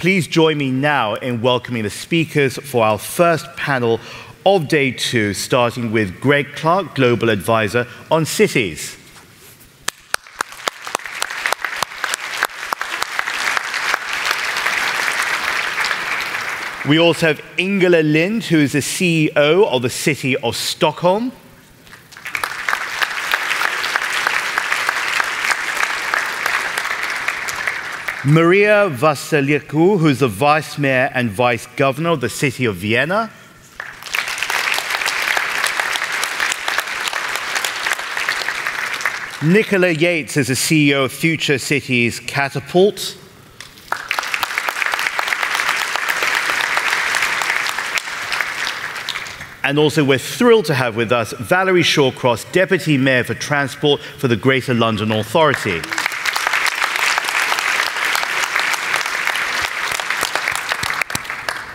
Please join me now in welcoming the speakers for our first panel of Day 2, starting with Greg Clark, Global Advisor on Cities. We also have Ingela Lind, who is the CEO of the City of Stockholm. Maria Vassiliou, who is the Vice Mayor and Vice Governor of the City of Vienna. Nicola Yates is the CEO of Future Cities Catapult. And also we're thrilled to have with us Valerie Shawcross, Deputy Mayor for Transport for the Greater London Authority.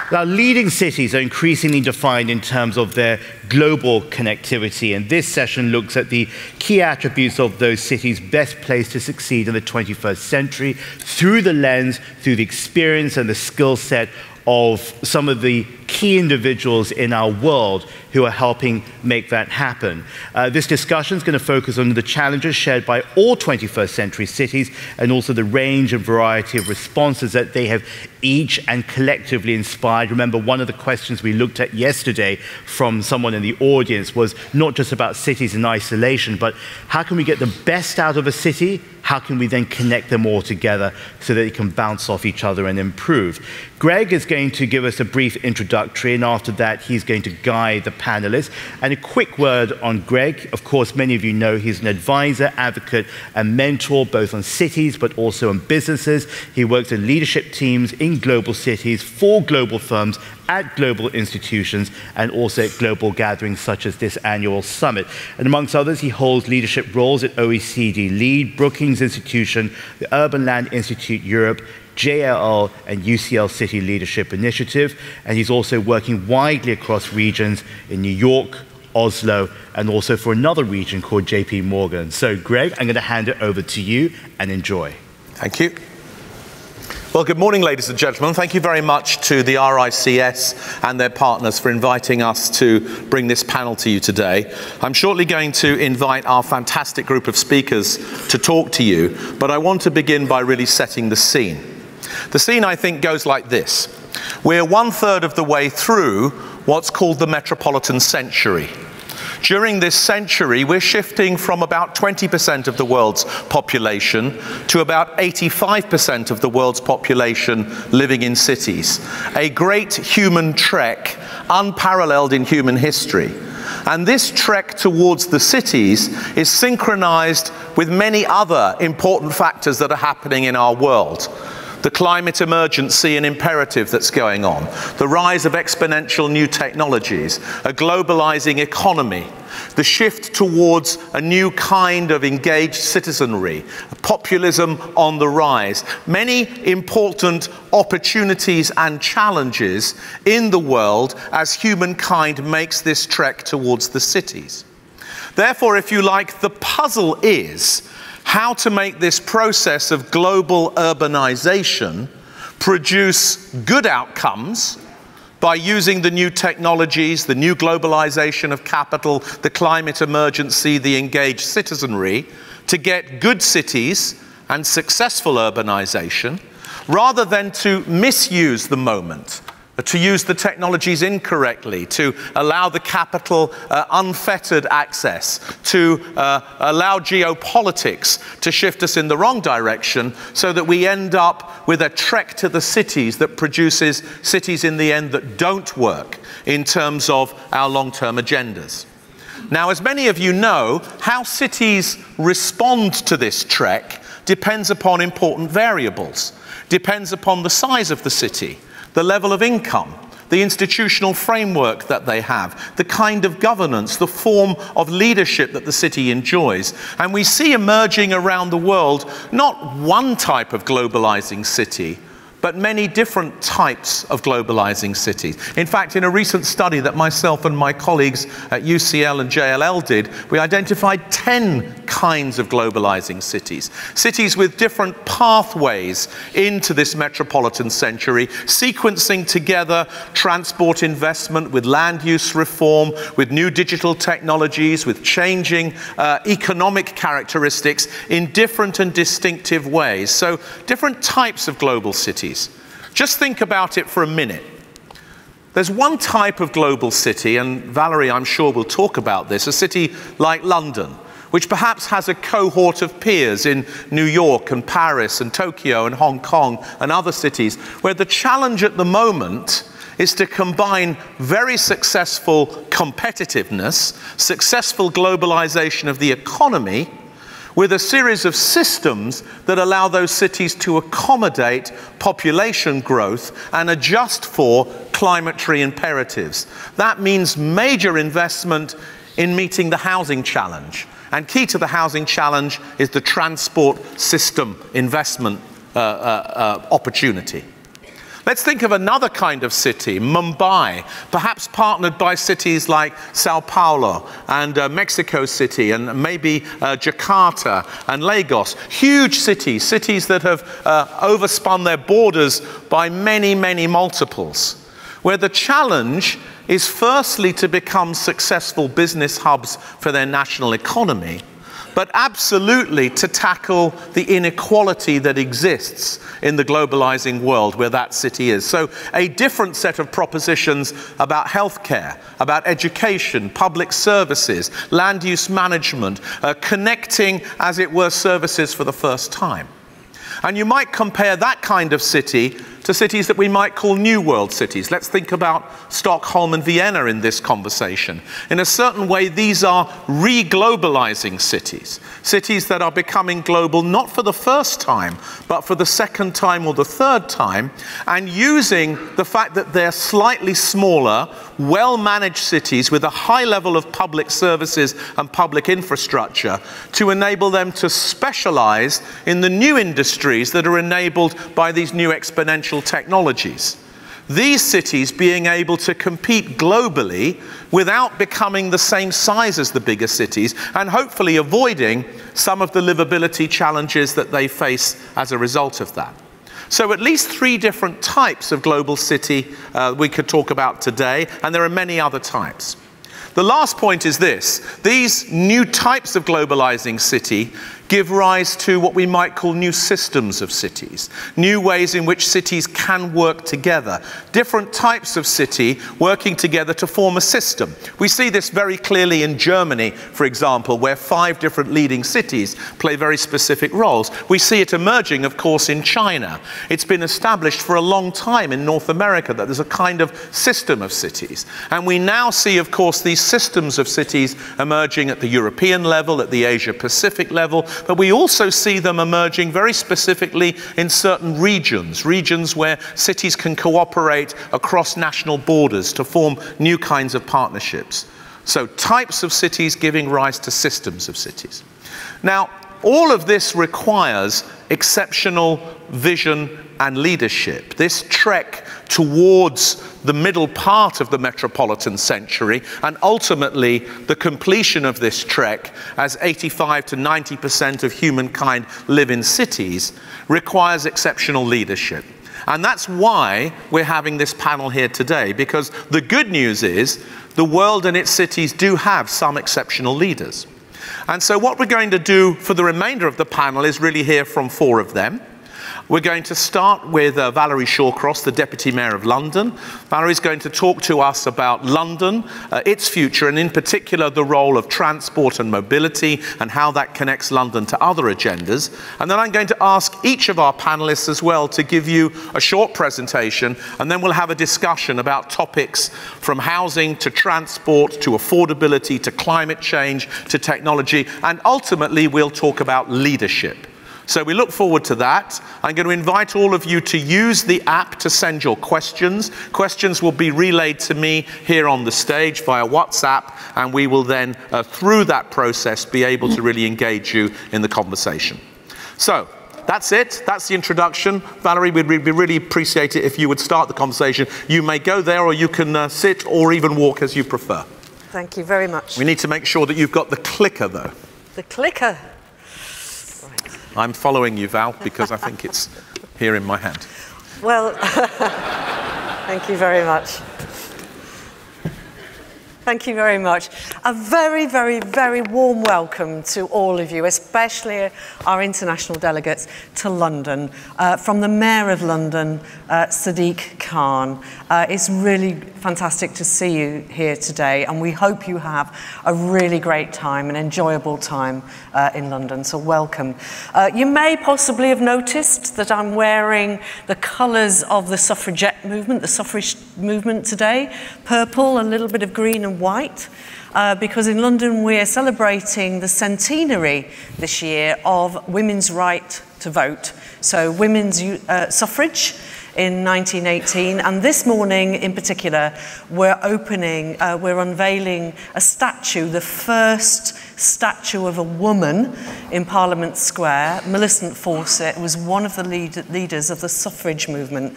Now, leading cities are increasingly defined in terms of their global connectivity, and this session looks at the key attributes of those cities best placed to succeed in the 21st century through the lens, through the experience and the skill set of some of the key individuals in our world who are helping make that happen. This discussion is going to focus on the challenges shared by all 21st century cities and also the range and variety of responses that they have each and collectively inspired. Remember, one of the questions we looked at yesterday from someone in the audience was not just about cities in isolation, but how can we get the best out of a city? How can we then connect them all together so that they can bounce off each other and improve? Greg is going to give us a brief introductory, and after that, he's going to guide the panelists. And a quick word on Greg. Of course, many of you know he's an advisor, advocate, and mentor, both on cities, but also on businesses. He works in leadership teams in global cities for global firms at global institutions and also at global gatherings such as this annual summit. And amongst others, he holds leadership roles at OECD Lead, Brookings Institution, the Urban Land Institute Europe, JLL and UCL City Leadership Initiative, and he's also working widely across regions in New York, Oslo, and also for another region called JP Morgan. So Greg, I'm going to hand it over to you and enjoy. Thank you. Well, good morning, ladies and gentlemen. Thank you very much to the RICS and their partners for inviting us to bring this panel to you today. I'm shortly going to invite our fantastic group of speakers to talk to you, but I want to begin by really setting the scene. The scene, I think, goes like this. We're 1/3 of the way through what's called the metropolitan century. During this century, we're shifting from about 20% of the world's population to about 85% of the world's population living in cities. A great human trek, unparalleled in human history. And this trek towards the cities is synchronized with many other important factors that are happening in our world. The climate emergency and imperative that's going on, the rise of exponential new technologies, a globalizing economy, the shift towards a new kind of engaged citizenry, populism on the rise, many important opportunities and challenges in the world as humankind makes this trek towards the cities. Therefore, if you like, the puzzle is how to make this process of global urbanization produce good outcomes by using the new technologies, the new globalization of capital, the climate emergency, the engaged citizenry, to get good cities and successful urbanization, rather than to misuse the moment, to use the technologies incorrectly, to allow the capital unfettered access, to allow geopolitics to shift us in the wrong direction so that we end up with a trek to the cities that produces cities in the end that don't work in terms of our long-term agendas. Now, as many of you know, how cities respond to this trek depends upon important variables, depends upon the size of the city, the level of income, the institutional framework that they have, the kind of governance, the form of leadership that the city enjoys. And we see emerging around the world not one type of globalizing city, but many different types of globalizing cities. In fact, in a recent study that myself and my colleagues at UCL and JLL did, we identified 10 kinds of globalizing cities. Cities with different pathways into this metropolitan century, sequencing together transport investment with land use reform, with new digital technologies, with changing economic characteristics in different and distinctive ways. So different types of global cities. Just think about it for a minute. There's one type of global city, and Valerie, I'm sure, will talk about this, a city like London, which perhaps has a cohort of peers in New York and Paris and Tokyo and Hong Kong and other cities, where the challenge at the moment is to combine very successful competitiveness, successful globalization of the economy, with a series of systems that allow those cities to accommodate population growth and adjust for climate-tree imperatives. That means major investment in meeting the housing challenge. And key to the housing challenge is the transport system investment opportunity. Let's think of another kind of city, Mumbai, perhaps partnered by cities like Sao Paulo and Mexico City and maybe Jakarta and Lagos. Huge cities, cities that have overspun their borders by many, many multiples, where the challenge is firstly to become successful business hubs for their national economy, but absolutely to tackle the inequality that exists in the globalizing world where that city is. So a different set of propositions about healthcare, about education, public services, land use management, connecting, as it were, services for the first time. And you might compare that kind of city to cities that we might call New World cities. Let's think about Stockholm and Vienna in this conversation. In a certain way, these are re-globalizing cities. Cities that are becoming global not for the first time, but for the second time or the third time, and using the fact that they're slightly smaller, well-managed cities with a high level of public services and public infrastructure to enable them to specialize in the new industries that are enabled by these new exponential technologies. These cities being able to compete globally without becoming the same size as the bigger cities, and hopefully avoiding some of the livability challenges that they face as a result of that. So at least 3 different types of global city we could talk about today, and there are many other types. The last point is this: these new types of globalizing city give rise to what we might call new systems of cities, new ways in which cities can work together, different types of city working together to form a system. We see this very clearly in Germany, for example, where 5 different leading cities play very specific roles. We see it emerging, of course, in China. It's been established for a long time in North America that there's a kind of system of cities. And we now see, of course, these systems of cities emerging at the European level, at the Asia-Pacific level, but we also see them emerging very specifically in certain regions, regions where cities can cooperate across national borders to form new kinds of partnerships. So types of cities giving rise to systems of cities. Now, all of this requires exceptional vision and leadership. This trek towards the middle part of the metropolitan century, and ultimately the completion of this trek, as 85 to 90% of humankind live in cities, requires exceptional leadership. And that's why we're having this panel here today, because the good news is the world and its cities do have some exceptional leaders. And so what we're going to do for the remainder of the panel is really hear from 4 of them. We're going to start with Valerie Shawcross, the Deputy Mayor of London. Valerie's going to talk to us about London, its future, and in particular the role of transport and mobility and how that connects London to other agendas. And then I'm going to ask each of our panelists as well to give you a short presentation, and then we'll have a discussion about topics from housing to transport to affordability to climate change to technology, and ultimately we'll talk about leadership. So we look forward to that. I'm going to invite all of you to use the app to send your questions. Questions will be relayed to me here on the stage via WhatsApp, and we will then, through that process, be able to really engage you in the conversation. So, That's it. That's the introduction. Valerie, we'd really appreciate it if you would start the conversation. You may go there, or you can sit or even walk as you prefer. Thank you very much. We need to make sure that you've got the clicker, though. The clicker. Right. I'm following you, Val, because I think it's here in my hand. Well, thank you very much. Thank you very much. A very, very, very warm welcome to all of you, especially our international delegates to London. From the Mayor of London, Sadiq Khan. It's really fantastic to see you here today, and we hope you have a really great time, an enjoyable time in London, so welcome. You may possibly have noticed that I'm wearing the colours of the suffragette movement, the suffrage movement today. Purple, a little bit of green and white, because in London we're celebrating the centenary this year of women's right to vote. So women's suffrage in 1918, and this morning in particular we're unveiling a statue, the first statue of a woman in Parliament Square. Millicent Fawcett was one of the leaders of the suffrage movement.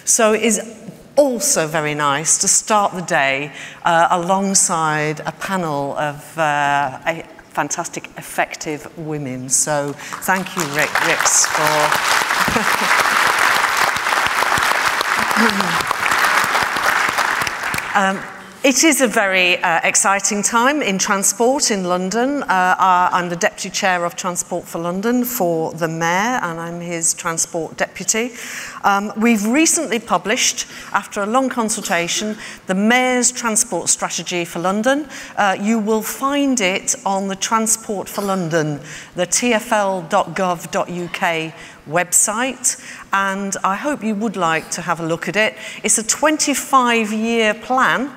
So it is also very nice to start the day alongside a panel of fantastic, effective women. So thank you, Rix, for... It is a very exciting time in transport in London. I'm the Deputy Chair of Transport for London for the Mayor, and I'm his Transport Deputy. We've recently published, after a long consultation, the Mayor's Transport Strategy for London. You will find it on the Transport for London, the tfl.gov.uk website, and I hope you would like to have a look at it. It's a 25-year plan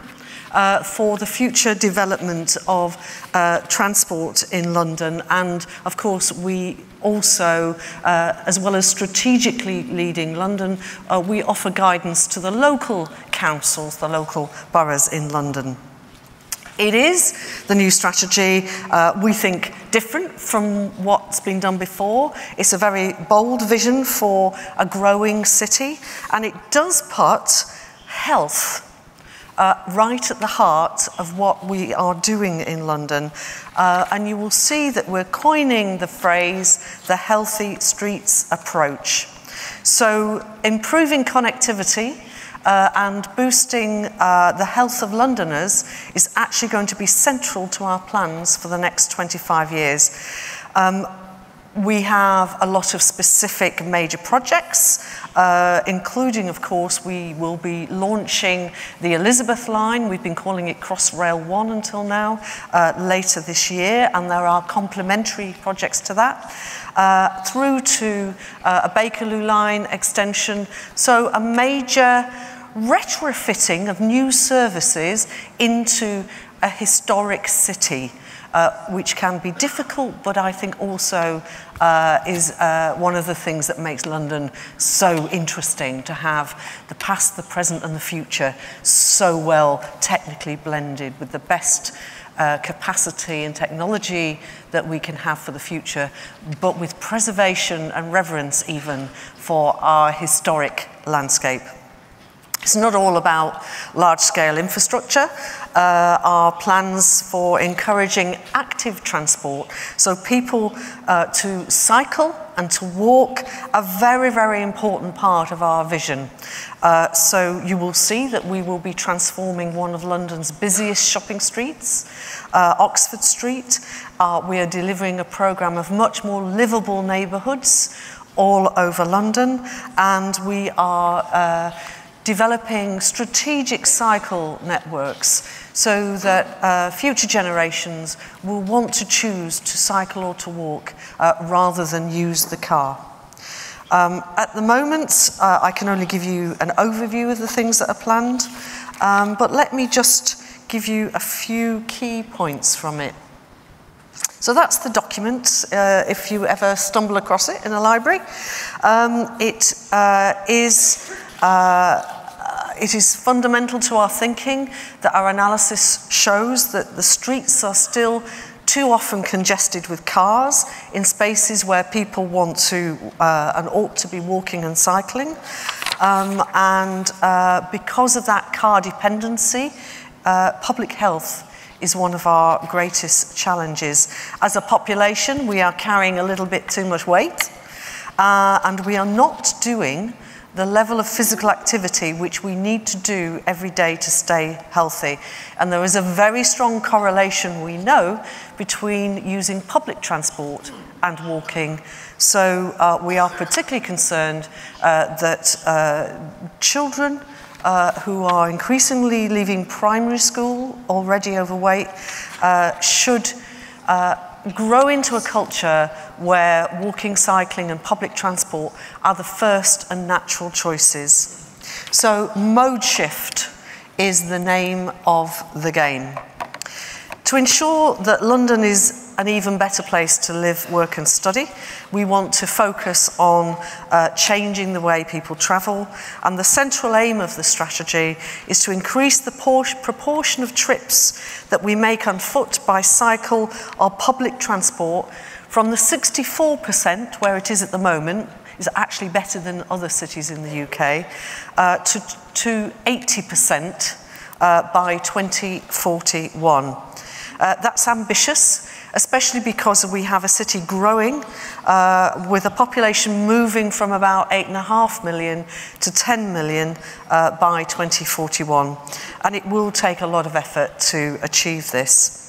for the future development of transport in London, and of course we also, as well as strategically leading London, we offer guidance to the local councils, the local boroughs in London. It is, the new strategy, we think, different from what's been done before. It's a very bold vision for a growing city, and it does put health right at the heart of what we are doing in London. And you will see that we're coining the phrase, the healthy streets approach. So improving connectivity and boosting the health of Londoners is actually going to be central to our plans for the next 25 years. We have a lot of specific major projects, including, of course, we will be launching the Elizabeth line. We've been calling it Crossrail 1 until now, later this year, and there are complementary projects to that, through to a Bakerloo line extension. So a major retrofitting of new services into a historic city, which can be difficult, but I think also is one of the things that makes London so interesting, to have the past, the present and the future so well technically blended with the best capacity and technology that we can have for the future, but with preservation and reverence even for our historic landscape. It's not all about large-scale infrastructure. Our plans for encouraging active transport, so people to cycle and to walk, a very, very important part of our vision. So you will see that we will be transforming one of London's busiest shopping streets, Oxford Street. We are delivering a programme of much more livable neighbourhoods all over London, and we are developing strategic cycle networks so that future generations will want to choose to cycle or to walk rather than use the car. At the moment, I can only give you an overview of the things that are planned, but let me just give you a few key points from it. So that's the document, if you ever stumble across it in a library. It is fundamental to our thinking that our analysis shows that the streets are still too often congested with cars in spaces where people want to and ought to be walking and cycling. Because of that car dependency, public health is one of our greatest challenges. As a population, we are carrying a little bit too much weight, and we are not doing the level of physical activity which we need to do every day to stay healthy. And there is a very strong correlation, we know, between using public transport and walking. So we are particularly concerned that children who are increasingly leaving primary school already overweight should grow into a culture where walking, cycling and public transport are the first and natural choices. So mode shift is the name of the game. To ensure that London is an even better place to live, work and study, we want to focus on changing the way people travel, and the central aim of the strategy is to increase the proportion of trips that we make on foot, by cycle or public transport from the 64% where it is at the moment, is actually better than other cities in the UK, to 80% by 2041. That's ambitious, especially because we have a city growing with a population moving from about 8.5 million to 10 million by 2041. And it will take a lot of effort to achieve this.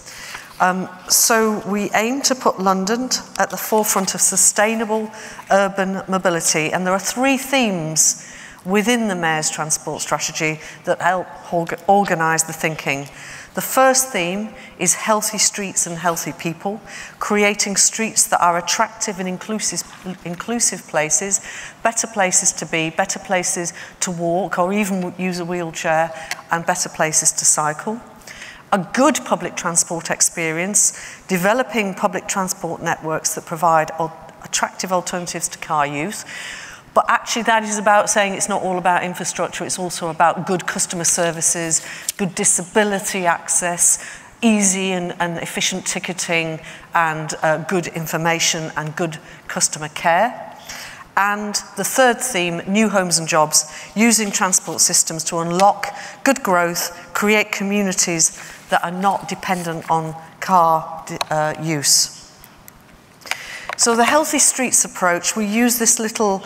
So we aim to put London at the forefront of sustainable urban mobility. And there are 3 themes within the Mayor's Transport Strategy that help organise the thinking. The first theme is healthy streets and healthy people, creating streets that are attractive and inclusive places, better places to be, better places to walk or even use a wheelchair, and better places to cycle. A good public transport experience, developing public transport networks that provide attractive alternatives to car use. But actually that is about saying it's not all about infrastructure, it's also about good customer services, good disability access, easy and efficient ticketing, and good information and good customer care. And the third theme, new homes and jobs, using transport systems to unlock good growth, create communities that are not dependent on car use. So the Healthy Streets approach, we use this little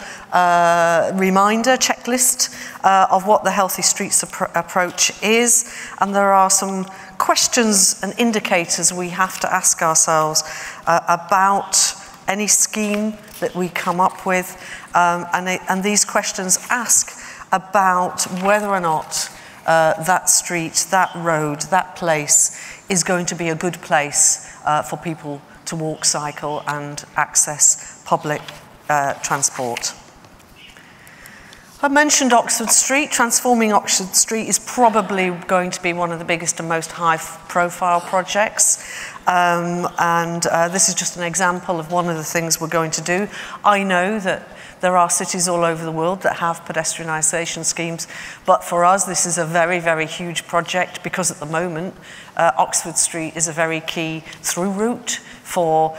reminder checklist of what the Healthy Streets approach is, and there are some questions and indicators we have to ask ourselves about any scheme that we come up with, and these questions ask about whether or not that street, that road, that place is going to be a good place for people to walk, cycle and access public transport. I mentioned Oxford Street. Transforming Oxford Street is probably going to be one of the biggest and most high-profile projects. This is just an example of one of the things we're going to do. I know that there are cities all over the world that have pedestrianisation schemes, but for us this is a very, very huge project because at the moment Oxford Street is a very key through route for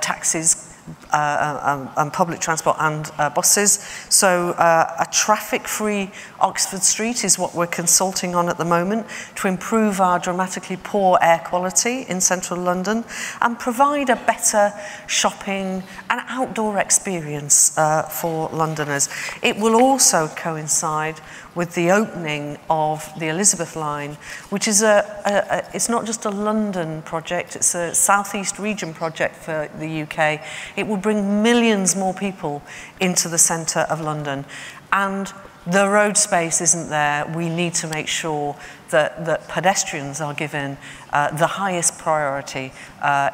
taxis and public transport and buses. So a traffic-free Oxford Street is what we're consulting on at the moment to improve our dramatically poor air quality in central London and provide a better shopping and outdoor experience for Londoners. It will also coincide with the opening of the Elizabeth line, which is it's not just a London project, it's a southeast region project for the UK. It will bring millions more people into the centre of London. And the road space isn't there. We need to make sure that pedestrians are given the highest priority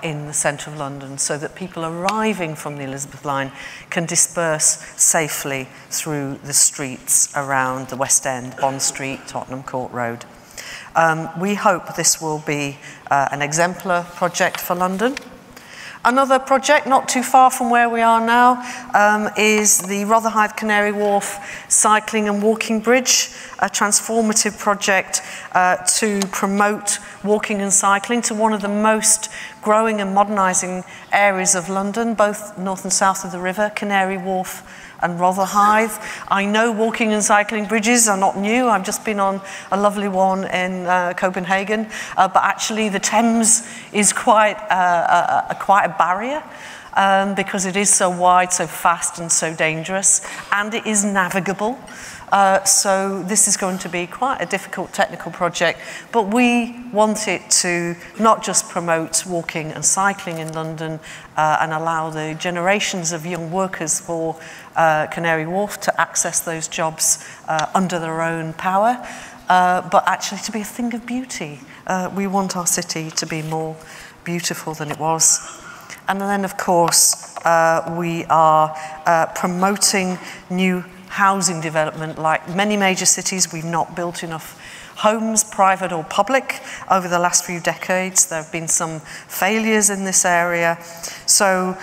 in the centre of London so that people arriving from the Elizabeth line can disperse safely through the streets around the West End, Bond Street, Tottenham Court Road. We hope this will be an exemplar project for London. Another project not too far from where we are now is the Rotherhithe Canary Wharf Cycling and Walking Bridge, a transformative project to promote walking and cycling to one of the most growing and modernising areas of London, both north and south of the river, Canary Wharf and Rotherhithe. I know walking and cycling bridges are not new. I've just been on a lovely one in Copenhagen, but actually the Thames is quite a barrier because it is so wide, so fast and so dangerous, and it is navigable. So this is going to be quite a difficult technical project, but we want it to not just promote walking and cycling in London and allow the generations of young workers for Canary Wharf to access those jobs under their own power, but actually to be a thing of beauty. We want our city to be more beautiful than it was. And then, of course, we are promoting new housing development. Like many major cities, we've not built enough homes, private or public, over the last few decades. There have been some failures in this area. So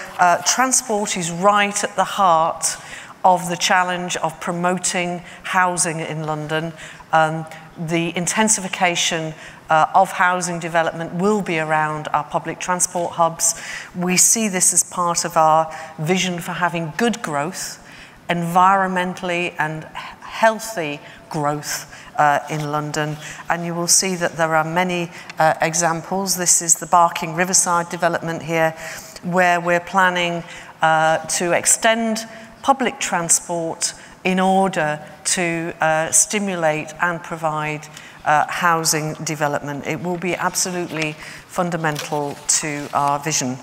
transport is right at the heart of the challenge of promoting housing in London. The intensification of housing development will be around our public transport hubs. We see this as part of our vision for having good growth, environmentally and healthy growth in London, and you will see that there are many examples. This is the Barking Riverside development here, where we're planning to extend public transport in order to stimulate and provide housing development. It will be absolutely fundamental to our vision.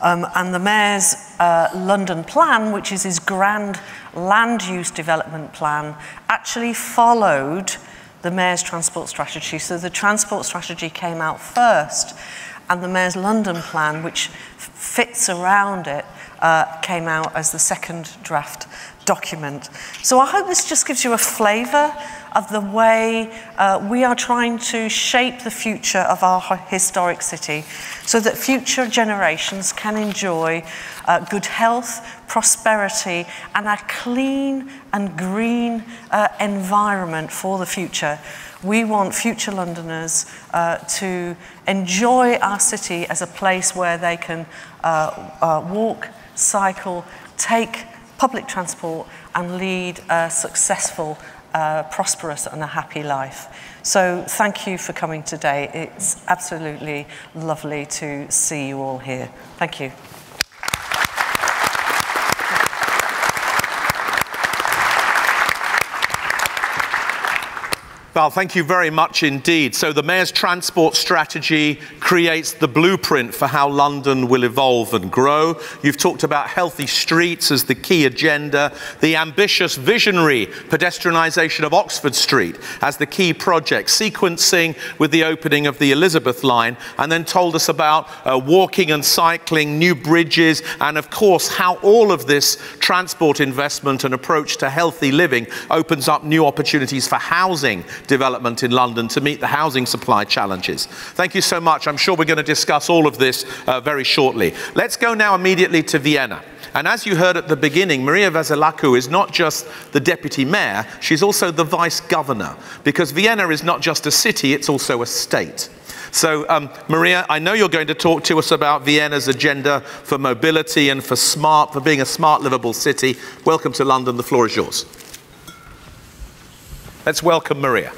And the Mayor's London plan, which is his grand land use development plan, actually followed the Mayor's transport strategy. So the transport strategy came out first, and the Mayor's London plan, which fits around it, came out as the second draft document. So I hope this just gives you a flavour of the way we are trying to shape the future of our historic city so that future generations can enjoy good health, prosperity, and a clean and green environment for the future. We want future Londoners to enjoy our city as a place where they can walk, cycle, take public transport, and lead a successful, prosperous and a happy life. So thank you for coming today. It's absolutely lovely to see you all here. Thank you. Well, thank you very much indeed. So the Mayor's transport strategy creates the blueprint for how London will evolve and grow. You've talked about healthy streets as the key agenda, the ambitious visionary pedestrianisation of Oxford Street as the key project, sequencing with the opening of the Elizabeth line, and then told us about walking and cycling, new bridges, and of course how all of this transport investment and approach to healthy living opens up new opportunities for housing development in London to meet the housing supply challenges. Thank you so much. I'm sure we're going to discuss all of this very shortly. Let's go now immediately to Vienna. And as you heard at the beginning, Maria Veselacu is not just the deputy mayor, she's also the vice governor, because Vienna is not just a city, it's also a state. So, Maria, I know you're going to talk to us about Vienna's agenda for mobility and for being a smart, livable city. Welcome to London. The floor is yours. Let's welcome Maria.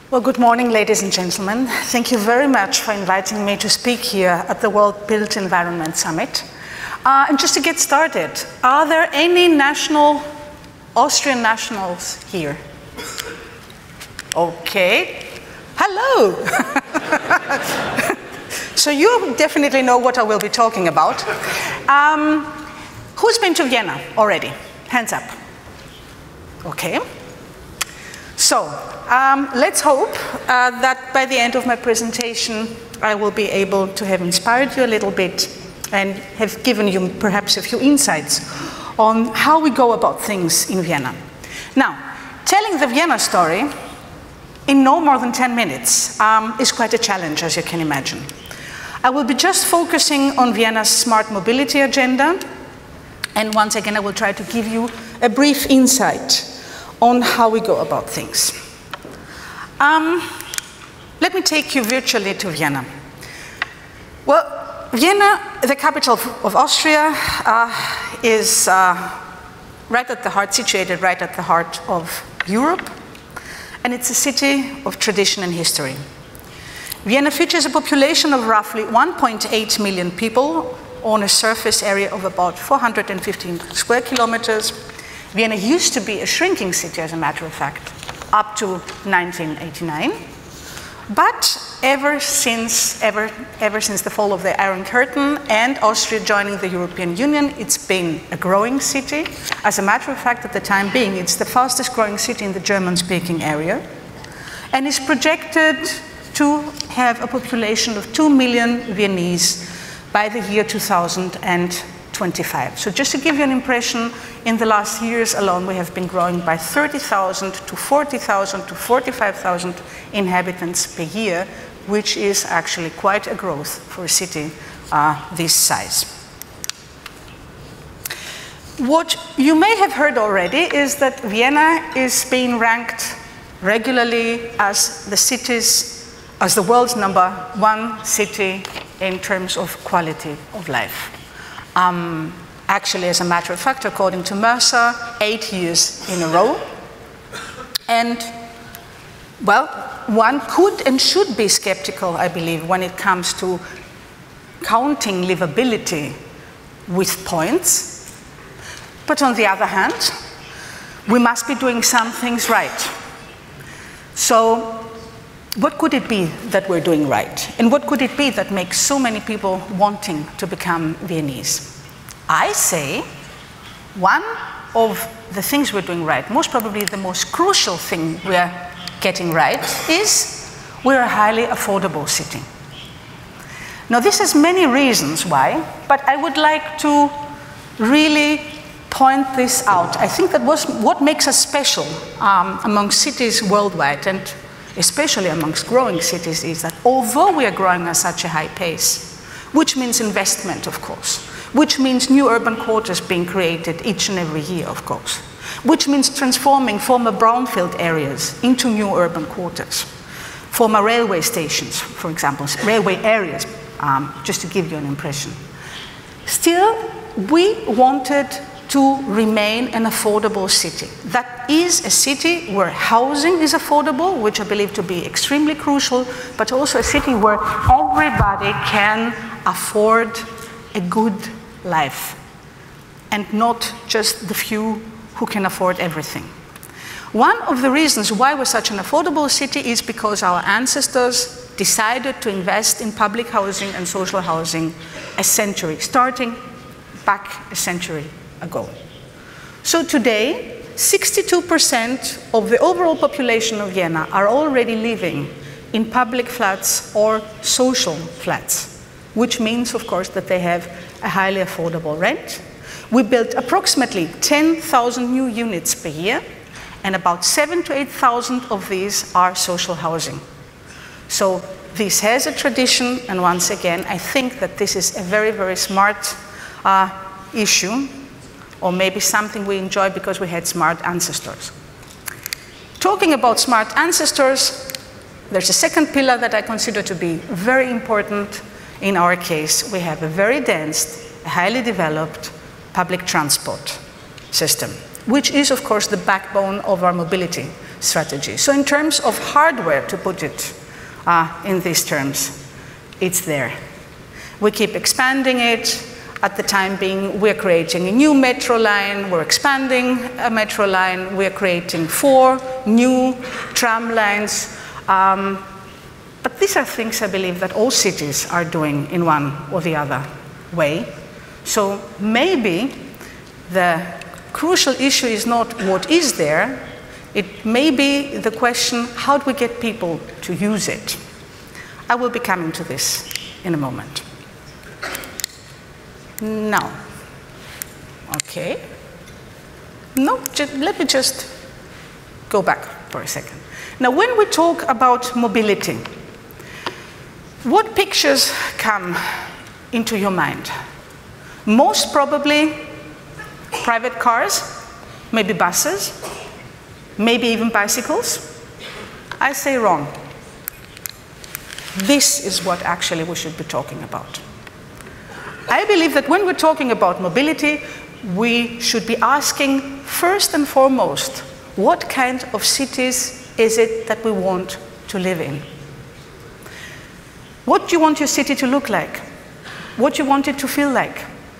Well, good morning, ladies and gentlemen. Thank you very much for inviting me to speak here at the World Built Environment Summit. And just to get started, are there any Austrian nationals here? Okay. Hello. So you definitely know what I will be talking about. Who's been to Vienna already? Hands up. Okay. So let's hope that by the end of my presentation, I will be able to have inspired you a little bit and have given you perhaps a few insights on how we go about things in Vienna. Now, telling the Vienna story in no more than 10 minutes is quite a challenge, as you can imagine. I will be just focusing on Vienna's smart mobility agenda, and once again I will try to give you a brief insight on how we go about things. Let me take you virtually to Vienna. Well, Vienna, the capital of Austria, is right at the heart, situated right at the heart of Europe, and it's a city of tradition and history. Vienna features a population of roughly 1.8 million people on a surface area of about 415 square kilometers. Vienna used to be a shrinking city, as a matter of fact, up to 1989. But ever since the fall of the Iron Curtain and Austria joining the European Union, it's been a growing city. As a matter of fact, at the time being, it's the fastest growing city in the German-speaking area, and is projected to have a population of 2 million Viennese by the year 2025. So just to give you an impression, in the last years alone, we have been growing by 30,000 to 40,000 to 45,000 inhabitants per year, which is actually quite a growth for a city this size. What you may have heard already is that Vienna is being ranked regularly as the world's #1 city in terms of quality of life. Actually, as a matter of fact, according to Mercer, 8 years in a row. And, well, one could and should be skeptical, I believe, when it comes to counting livability with points. But on the other hand, we must be doing some things right. So, what could it be that we're doing right? And what could it be that makes so many people wanting to become Viennese? I say one of the things we're doing right, most probably the most crucial thing we're getting right, is we're a highly affordable city. Now, this has many reasons why, but I would like to really point this out. I think that what makes us special among cities worldwide, and especially amongst growing cities, is that although we are growing at such a high pace, which means investment, of course, which means new urban quarters being created each and every year, of course, which means transforming former brownfield areas into new urban quarters, former railway stations, for example, railway areas, just to give you an impression. Still, we wanted to remain an affordable city. That is a city where housing is affordable, which I believe to be extremely crucial, but also a city where everybody can afford a good life, and not just the few who can afford everything. One of the reasons why we're such an affordable city is because our ancestors decided to invest in public housing and social housing starting back a century ago. So today, 62% of the overall population of Vienna are already living in public flats or social flats, which means, of course, that they have a highly affordable rent. We built approximately 10,000 new units per year, and about 7,000 to 8,000 of these are social housing. So this has a tradition, and once again, I think that this is a very, very smart issue, or maybe something we enjoy because we had smart ancestors. Talking about smart ancestors, there's a second pillar that I consider to be very important. In our case, we have a very dense, highly developed public transport system, which is, of course, the backbone of our mobility strategy. So in terms of hardware, to put it in these terms, it's there. We keep expanding it. At the time being, we're creating a new metro line, we're expanding a metro line, we're creating 4 new tram lines. But these are things I believe that all cities are doing in one or the other way. So maybe the crucial issue is not what is there, it may be the question, how do we get people to use it? I will be coming to this in a moment. Now, okay. No, let me just go back for a second. Now, when we talk about mobility, what pictures come into your mind? Most probably private cars, maybe buses, maybe even bicycles? I say wrong. This is what actually we should be talking about. I believe that when we're talking about mobility, we should be asking first and foremost, what kind of cities is it that we want to live in? What do you want your city to look like? What do you want it to feel like?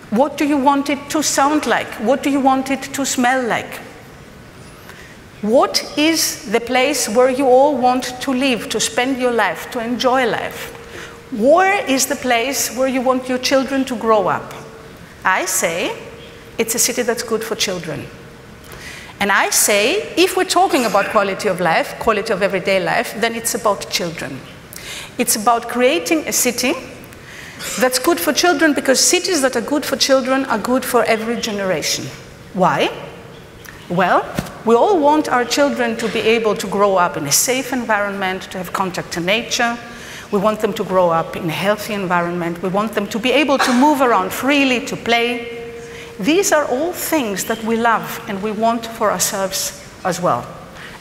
What do you want it to sound like? What do you want it to smell like? What is the place where you all want to live, to spend your life, to enjoy life? Where is the place where you want your children to grow up? I say it's a city that's good for children. And I say, if we're talking about quality of life, quality of everyday life, then it's about children. It's about creating a city that's good for children, because cities that are good for children are good for every generation. Why? Well, we all want our children to be able to grow up in a safe environment, to have contact to nature. We want them to grow up in a healthy environment. We want them to be able to move around freely, to play. These are all things that we love and we want for ourselves as well.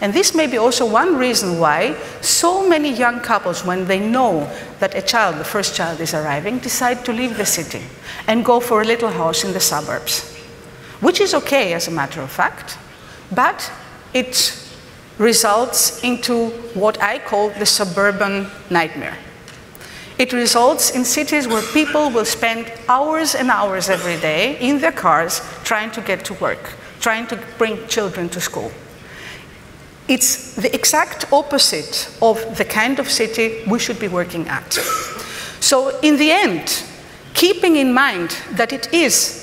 And this may be also one reason why so many young couples, when they know that a child, the first child is arriving, decide to leave the city and go for a little house in the suburbs, which is okay as a matter of fact, but it results into what I call the suburban nightmare. It results in cities where people will spend hours and hours every day in their cars trying to get to work, trying to bring children to school. It's the exact opposite of the kind of city we should be working at. So in the end, keeping in mind that it is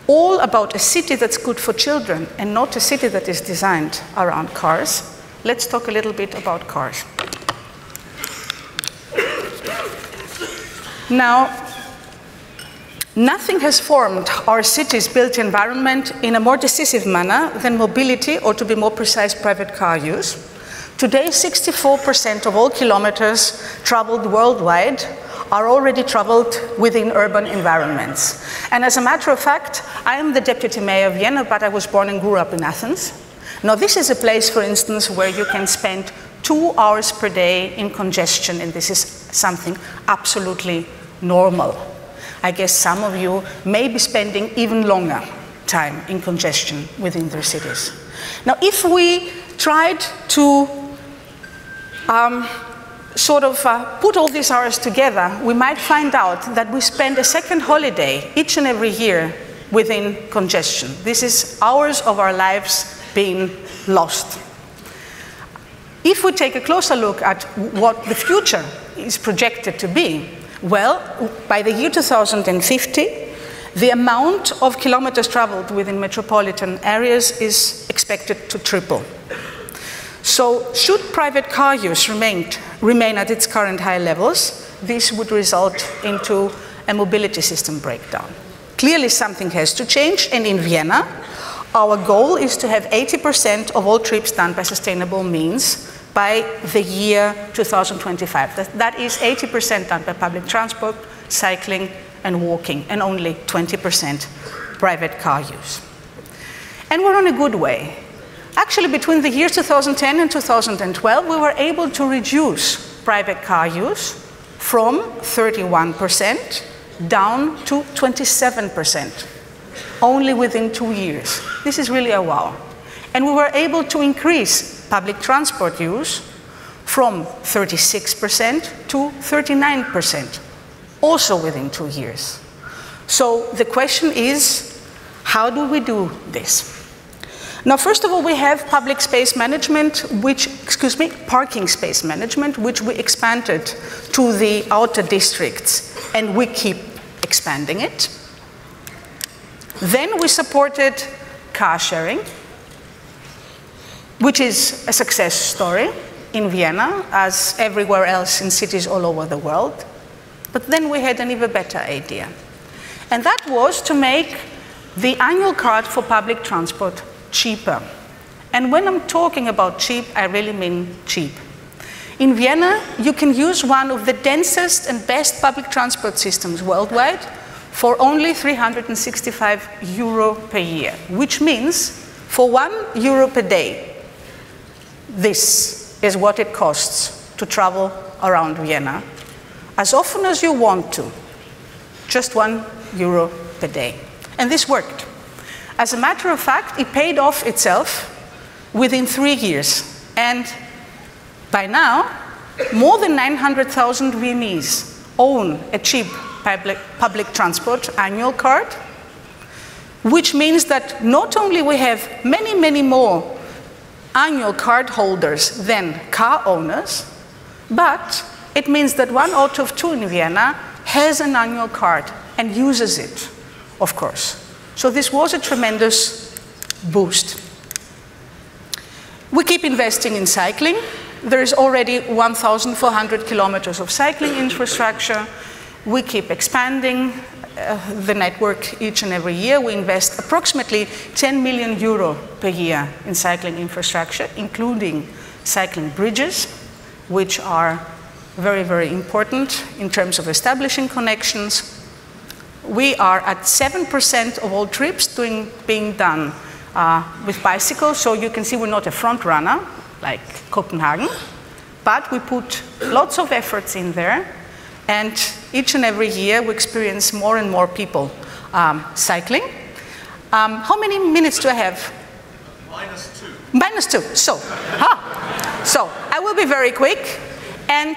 all about a city that's good for children and not a city that is designed around cars, let's talk a little bit about cars. Now, nothing has formed our city's built environment in a more decisive manner than mobility, or to be more precise, private car use. Today, 64% of all kilometers traveled worldwide are already traveled within urban environments. And as a matter of fact, I am the deputy mayor of Vienna, but I was born and grew up in Athens. Now, this is a place, for instance, where you can spend 2 hours per day in congestion, and this is something absolutely normal. I guess some of you may be spending even longer time in congestion within their cities. Now, if we tried to put all these hours together, we might find out that we spend a second holiday each and every year within congestion. This is hours of our lives being lost. If we take a closer look at what the future is projected to be, well, by the year 2050, the amount of kilometers traveled within metropolitan areas is expected to triple. So, should private car use remain at its current high levels, this would result into a mobility system breakdown. Clearly, something has to change, and in Vienna, our goal is to have 80% of all trips done by sustainable means by the year 2025. That is 80% done by public transport, cycling, and walking, and only 20% private car use. And we're on a good way. Actually, between the years 2010 and 2012, we were able to reduce private car use from 31% down to 27%, only within 2 years. This is really a wow. And we were able to increase public transport use from 36% to 39%, also within 2 years. So the question is, how do we do this? Now, first of all, we have public space management, parking space management, which we expanded to the outer districts, and we keep expanding it. Then we supported car sharing, which is a success story in Vienna, as everywhere else in cities all over the world. But then we had an even better idea. And that was to make the annual card for public transport cheaper. And when I'm talking about cheap, I really mean cheap. In Vienna, you can use one of the densest and best public transport systems worldwide for only 365 euro per year, which means for €1 per day, This is what it costs to travel around Vienna as often as you want to, just €1 per day. And this worked. As a matter of fact, it paid off itself within 3 years. And by now, more than 900,000 Viennese own a cheap public transport annual card, which means that not only we have many, many more annual card holders than car owners, but it means that 1 out of 2 in Vienna has an annual card and uses it, of course. So this was a tremendous boost. We keep investing in cycling. There is already 1,400 kilometers of cycling infrastructure. We keep expanding the network each and every year. We invest approximately €10 million per year in cycling infrastructure, including cycling bridges, which are very, very important in terms of establishing connections. We are at 7% of all trips being done with bicycles, so you can see we're not a front runner like Copenhagen, but we put lots of efforts in there, and each and every year we experience more and more people cycling. How many minutes do I have? -2. -2. So I will be very quick. And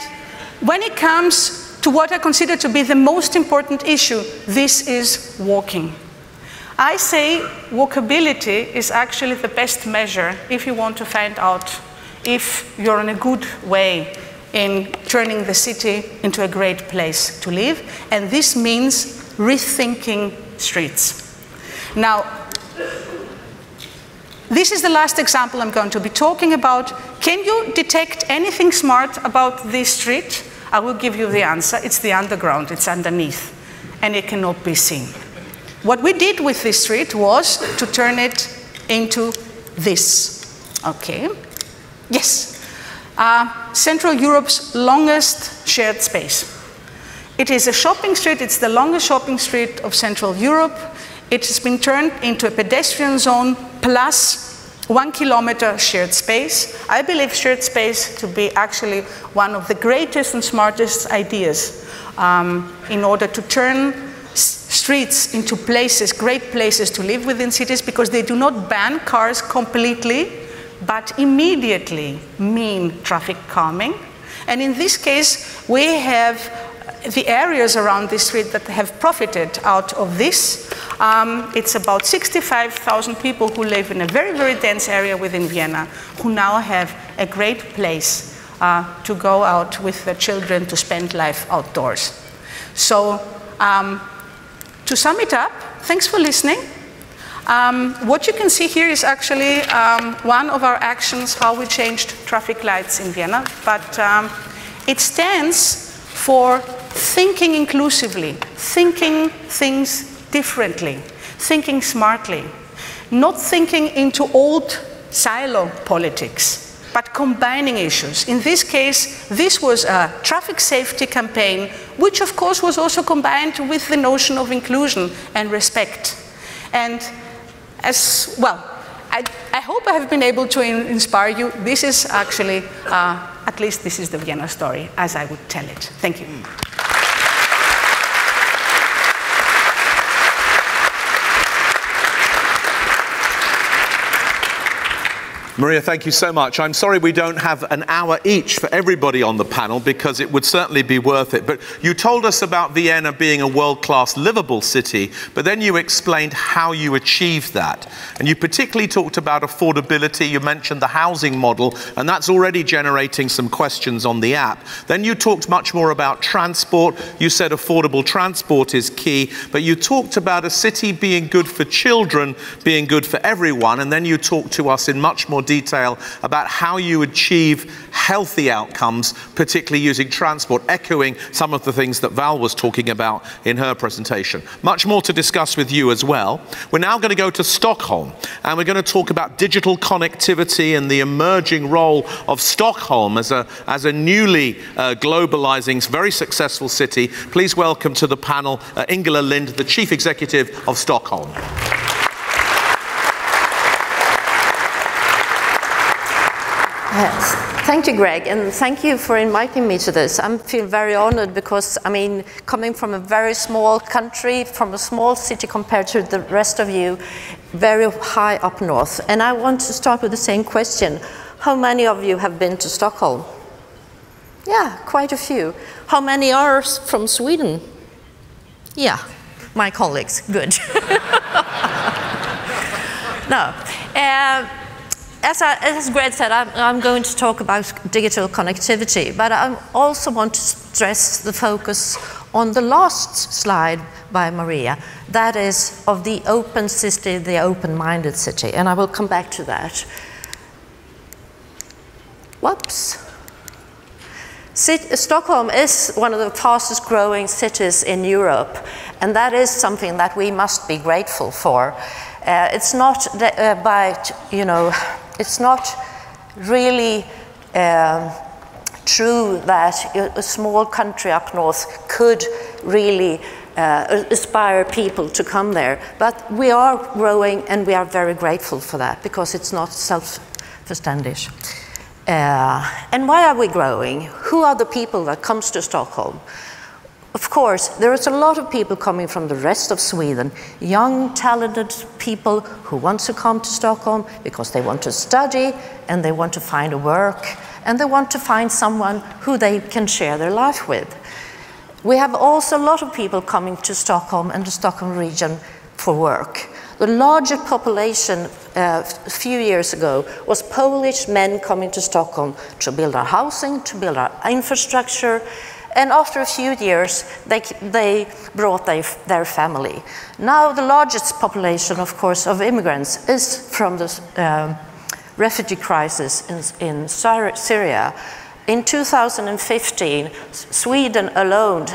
when it comes to what I consider to be the most important issue, this is walking. I say walkability is actually the best measure if you want to find out if you're in a good way in turning the city into a great place to live. And this means rethinking streets. Now, this is the last example I'm going to be talking about. Can you detect anything smart about this street? I will give you the answer. It's the underground, it's underneath, and it cannot be seen. What we did with this street was to turn it into this. Okay. Yes. Central Europe's longest shared space. It is a shopping street. It's the longest shopping street of Central Europe. It has been turned into a pedestrian zone plus 1 kilometer shared space. I believe shared space to be actually one of the greatest and smartest ideas in order to turn streets into places, great places to live within cities, because they do not ban cars completely, but immediately mean traffic calming. And in this case, we have the areas around this street that have profited out of this. It's about 65,000 people who live in a very, very dense area within Vienna, who now have a great place to go out with their children to spend life outdoors. So to sum it up, thanks for listening. What you can see here is actually one of our actions, how we changed traffic lights in Vienna, but it stands for thinking inclusively, thinking things differently, thinking smartly, not thinking into old silo politics, but combining issues. In this case, this was a traffic safety campaign, which of course was also combined with the notion of inclusion and respect. And as well, I hope I have been able to inspire you. This is actually, at least this is the Vienna story, as I would tell it. Thank you. Maria, thank you so much. I'm sorry we don't have an hour each for everybody on the panel, because it would certainly be worth it. But you told us about Vienna being a world-class livable city, but then you explained how you achieved that. And you particularly talked about affordability. You mentioned the housing model, and that's already generating some questions on the app. Then you talked much more about transport. You said affordable transport is key, but you talked about a city being good for children, being good for everyone, and then you talked to us in much more detail about how you achieve healthy outcomes, particularly using transport, echoing some of the things that Val was talking about in her presentation. Much more to discuss with you as well. We're now going to go to Stockholm, and we're going to talk about digital connectivity and the emerging role of Stockholm as a newly globalizing, very successful city. Please welcome to the panel Ingela Lind, the Chief Executive of Stockholm. Thank you, Greg, and thank you for inviting me to this. I feel very honored because, I mean, coming from a very small country, from a small city compared to the rest of you, very high up north. And I want to start with the same question. How many of you have been to Stockholm? Yeah, quite a few. How many are from Sweden? Yeah, my colleagues, good. No. As Greg said, I'm going to talk about digital connectivity, but I also want to stress the focus on the last slide by Maria, that is of the open city, the open-minded city, and I will come back to that. Whoops. Stockholm is one of the fastest growing cities in Europe, and that is something that we must be grateful for. It's not it's not really true that a small country up north could really aspire people to come there. But we are growing, and we are very grateful for that, because it's not self-verständlich. And why are we growing? Who are the people that comes to Stockholm? Of course, there is a lot of people coming from the rest of Sweden, young, talented people who want to come to Stockholm because they want to study and they want to find a work and they want to find someone who they can share their life with. We have also a lot of people coming to Stockholm and the Stockholm region for work. The largest population a few years ago was Polish men coming to Stockholm to build our housing, to build our infrastructure. And after a few years, they brought their family. Now the largest population, of course, of immigrants is from the refugee crisis in Syria. In 2015, Sweden alone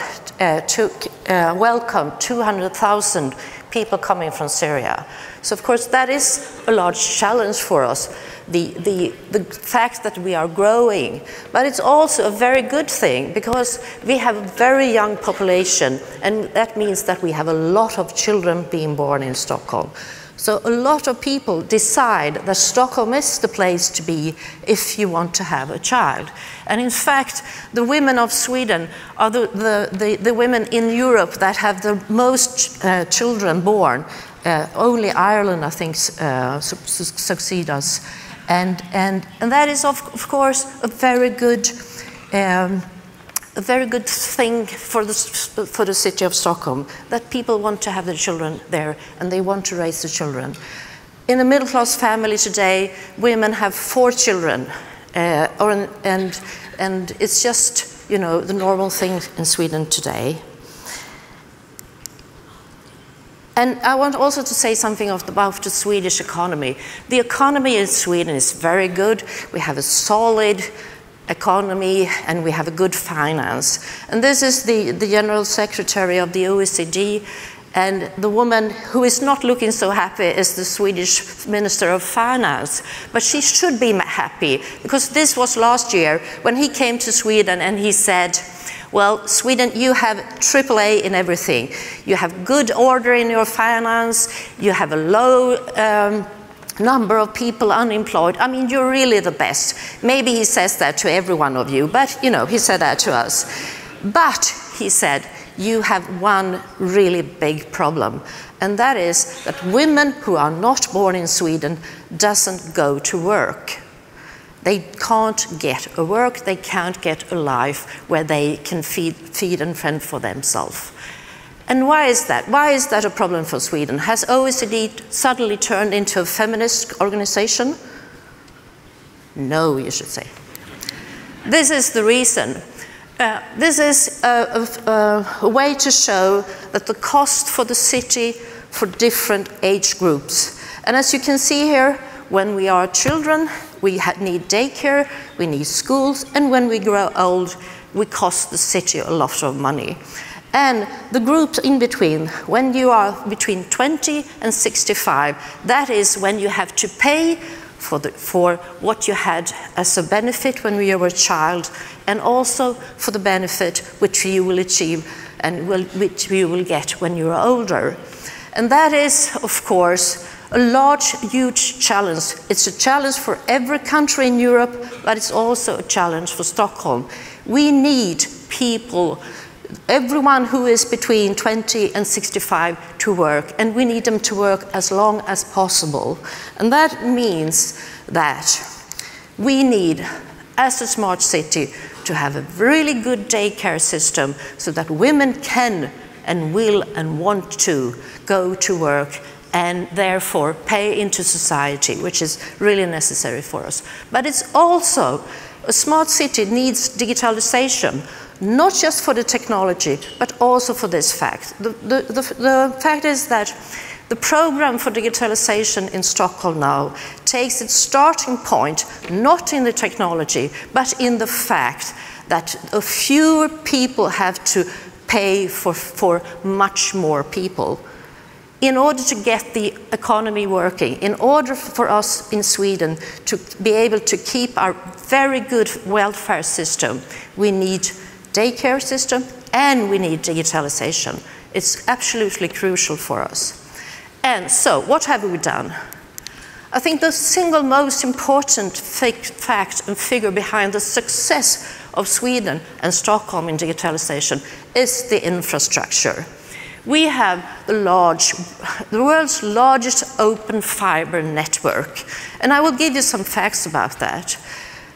welcomed 200,000 people coming from Syria. So of course that is a large challenge for us, the fact that we are growing. But it's also a very good thing because we have a very young population, and that means that we have a lot of children being born in Stockholm. So a lot of people decide that Stockholm is the place to be if you want to have a child. And in fact, the women of Sweden are the women in Europe that have the most children born. Only Ireland, I think, succeeds us. And that is, of course, a very good thing for the city of Stockholm, that people want to have their children there and they want to raise the children. In a middle-class family today, women have 4 children, and it's just, you know, the normal thing in Sweden today. And I want also to say something about the Swedish economy. The economy in Sweden is very good. We have a solid economy and we have a good finance. And this is the General Secretary of the OECD, and the woman who is not looking so happy is the Swedish Minister of Finance. But she should be happy, because this was last year when he came to Sweden and he said, well, Sweden, you have AAA in everything. You have good order in your finance, you have a low number of people unemployed. I mean, you're really the best. Maybe he says that to every one of you, but you know, he said that to us. But he said, you have one really big problem, and that is that women who are not born in Sweden doesn't go to work. They can't get a work, they can't get a life where they can feed and fend for themselves. And why is that? Why is that a problem for Sweden? Has OECD suddenly turned into a feminist organization? No, you should say. This is the reason. This is a way to show that the cost for the city for different age groups. And as you can see here, when we are children, we need daycare, we need schools, and when we grow old, we cost the city a lot of money. And the groups in between, when you are between 20 and 65, that is when you have to pay for what you had as a benefit when you were a child, and also for the benefit which you will achieve and which you will get when you're older. And that is, of course, a large, huge challenge. It's a challenge for every country in Europe, but it's also a challenge for Stockholm. We need people, everyone who is between 20 and 65 to work, and we need them to work as long as possible. And that means that we need, as a smart city, to have a really good daycare system so that women can and will and want to go to work and therefore pay into society, which is really necessary for us. But it's also, a smart city needs digitalization, not just for the technology, but also for this fact. The fact is that the program for digitalization in Stockholm now takes its starting point not in the technology, but in the fact that a fewer people have to pay for much more people. In order to get the economy working, in order for us in Sweden to be able to keep our very good welfare system, we need daycare system and we need digitalization. It's absolutely crucial for us. And so, what have we done? I think the single most important fact and figure behind the success of Sweden and Stockholm in digitalization is the infrastructure. We have the world's largest open fiber network. And I will give you some facts about that.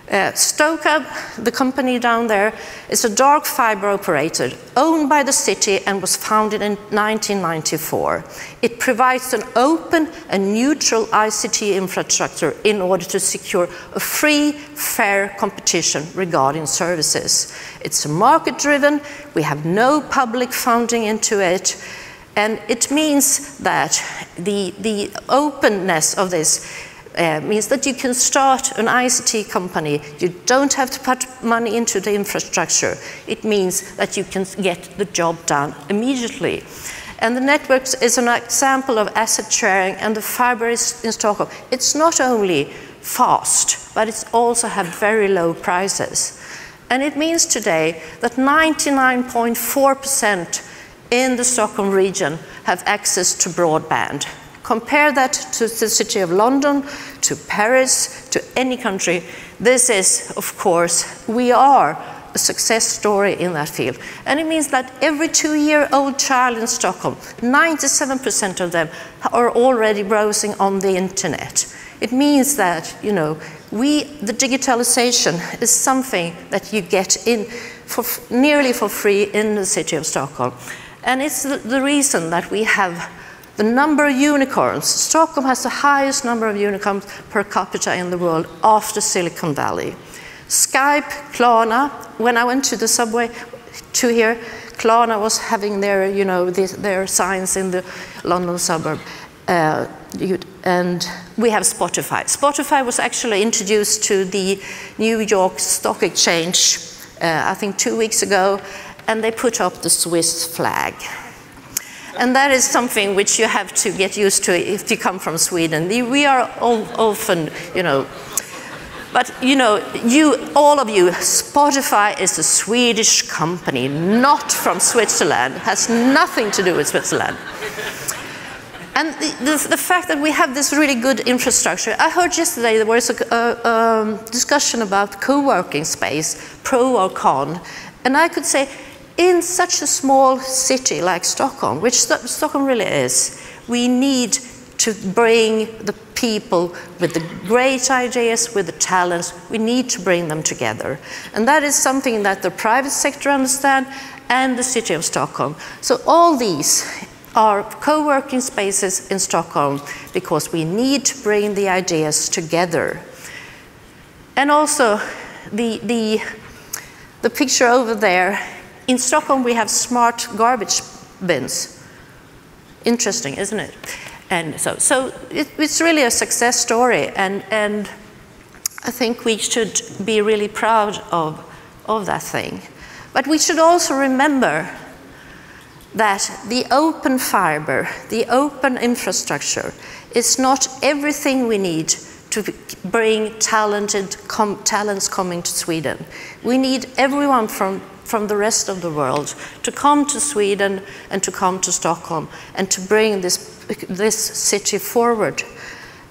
Stoka, the company down there, is a dark fiber operator owned by the city and was founded in 1994. It provides an open and neutral ICT infrastructure in order to secure a free, fair competition regarding services. It's market-driven, we have no public funding into it, and it means that the openness of this means that you can start an ICT company. You don't have to put money into the infrastructure. It means that you can get the job done immediately. And the networks is an example of asset sharing, and the fiber is in Stockholm. It's not only fast, but it's also have very low prices. And it means today that 99.4% in the Stockholm region have access to broadband. Compare that to the city of London, to Paris, to any country. This is, of course, we are a success story in that field. And it means that every 2-year-old child in Stockholm, 97% of them are already browsing on the internet. It means that, you know, the digitalization is something that you get in nearly for free in the city of Stockholm. And it's the reason that we have the number of unicorns. Stockholm has the highest number of unicorns per capita in the world after Silicon Valley. Skype, Klarna, when I went to the subway to here, Klarna was having their, you know, their signs in the London suburb. And we have Spotify. Spotify was actually introduced to the New York Stock Exchange, I think 2 weeks ago, and they put up the Swiss flag. And that is something which you have to get used to if you come from Sweden. We are often, you know, but you know, all of you, Spotify is a Swedish company, not from Switzerland. It has nothing to do with Switzerland. And the fact that we have this really good infrastructure, I heard yesterday there was a discussion about co-working space, pro or con, and I could say, in such a small city like Stockholm, which Stockholm really is, we need to bring the people with the great ideas, with the talents, we need to bring them together. And that is something that the private sector understands and the city of Stockholm. So all these are co-working spaces in Stockholm because we need to bring the ideas together. And also the picture over there, in Stockholm we have smart garbage bins. Interesting, isn't it? And so it's really a success story, and I think we should be really proud of that thing. But we should also remember that the open fiber, the open infrastructure, is not everything we need to bring talents coming to Sweden. We need everyone from from the rest of the world to come to Sweden and to come to Stockholm and to bring this city forward.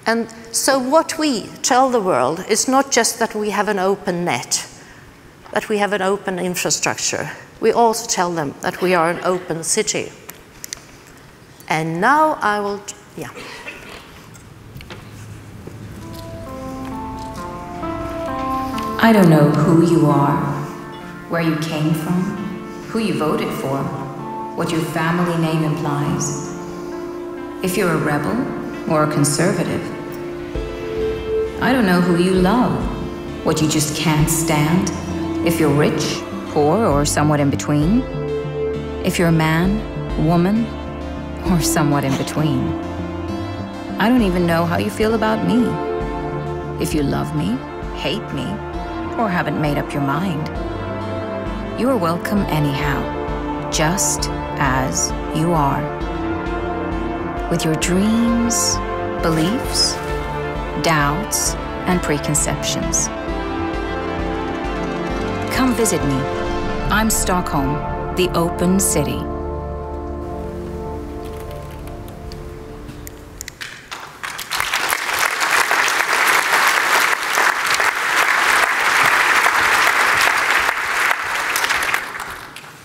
And so what we tell the world is not just that we have an open net, that we have an open infrastructure. We also tell them that we are an open city. And now I will, yeah. I don't know who you are, where you came from, who you voted for, what your family name implies. If you're a rebel or a conservative. I don't know who you love, what you just can't stand. If you're rich, poor, or somewhat in between. If you're a man, woman, or somewhat in between. I don't even know how you feel about me. If you love me, hate me, or haven't made up your mind. You are welcome anyhow, just as you are. With your dreams, beliefs, doubts, and preconceptions. Come visit me. I'm Stockholm, the open city.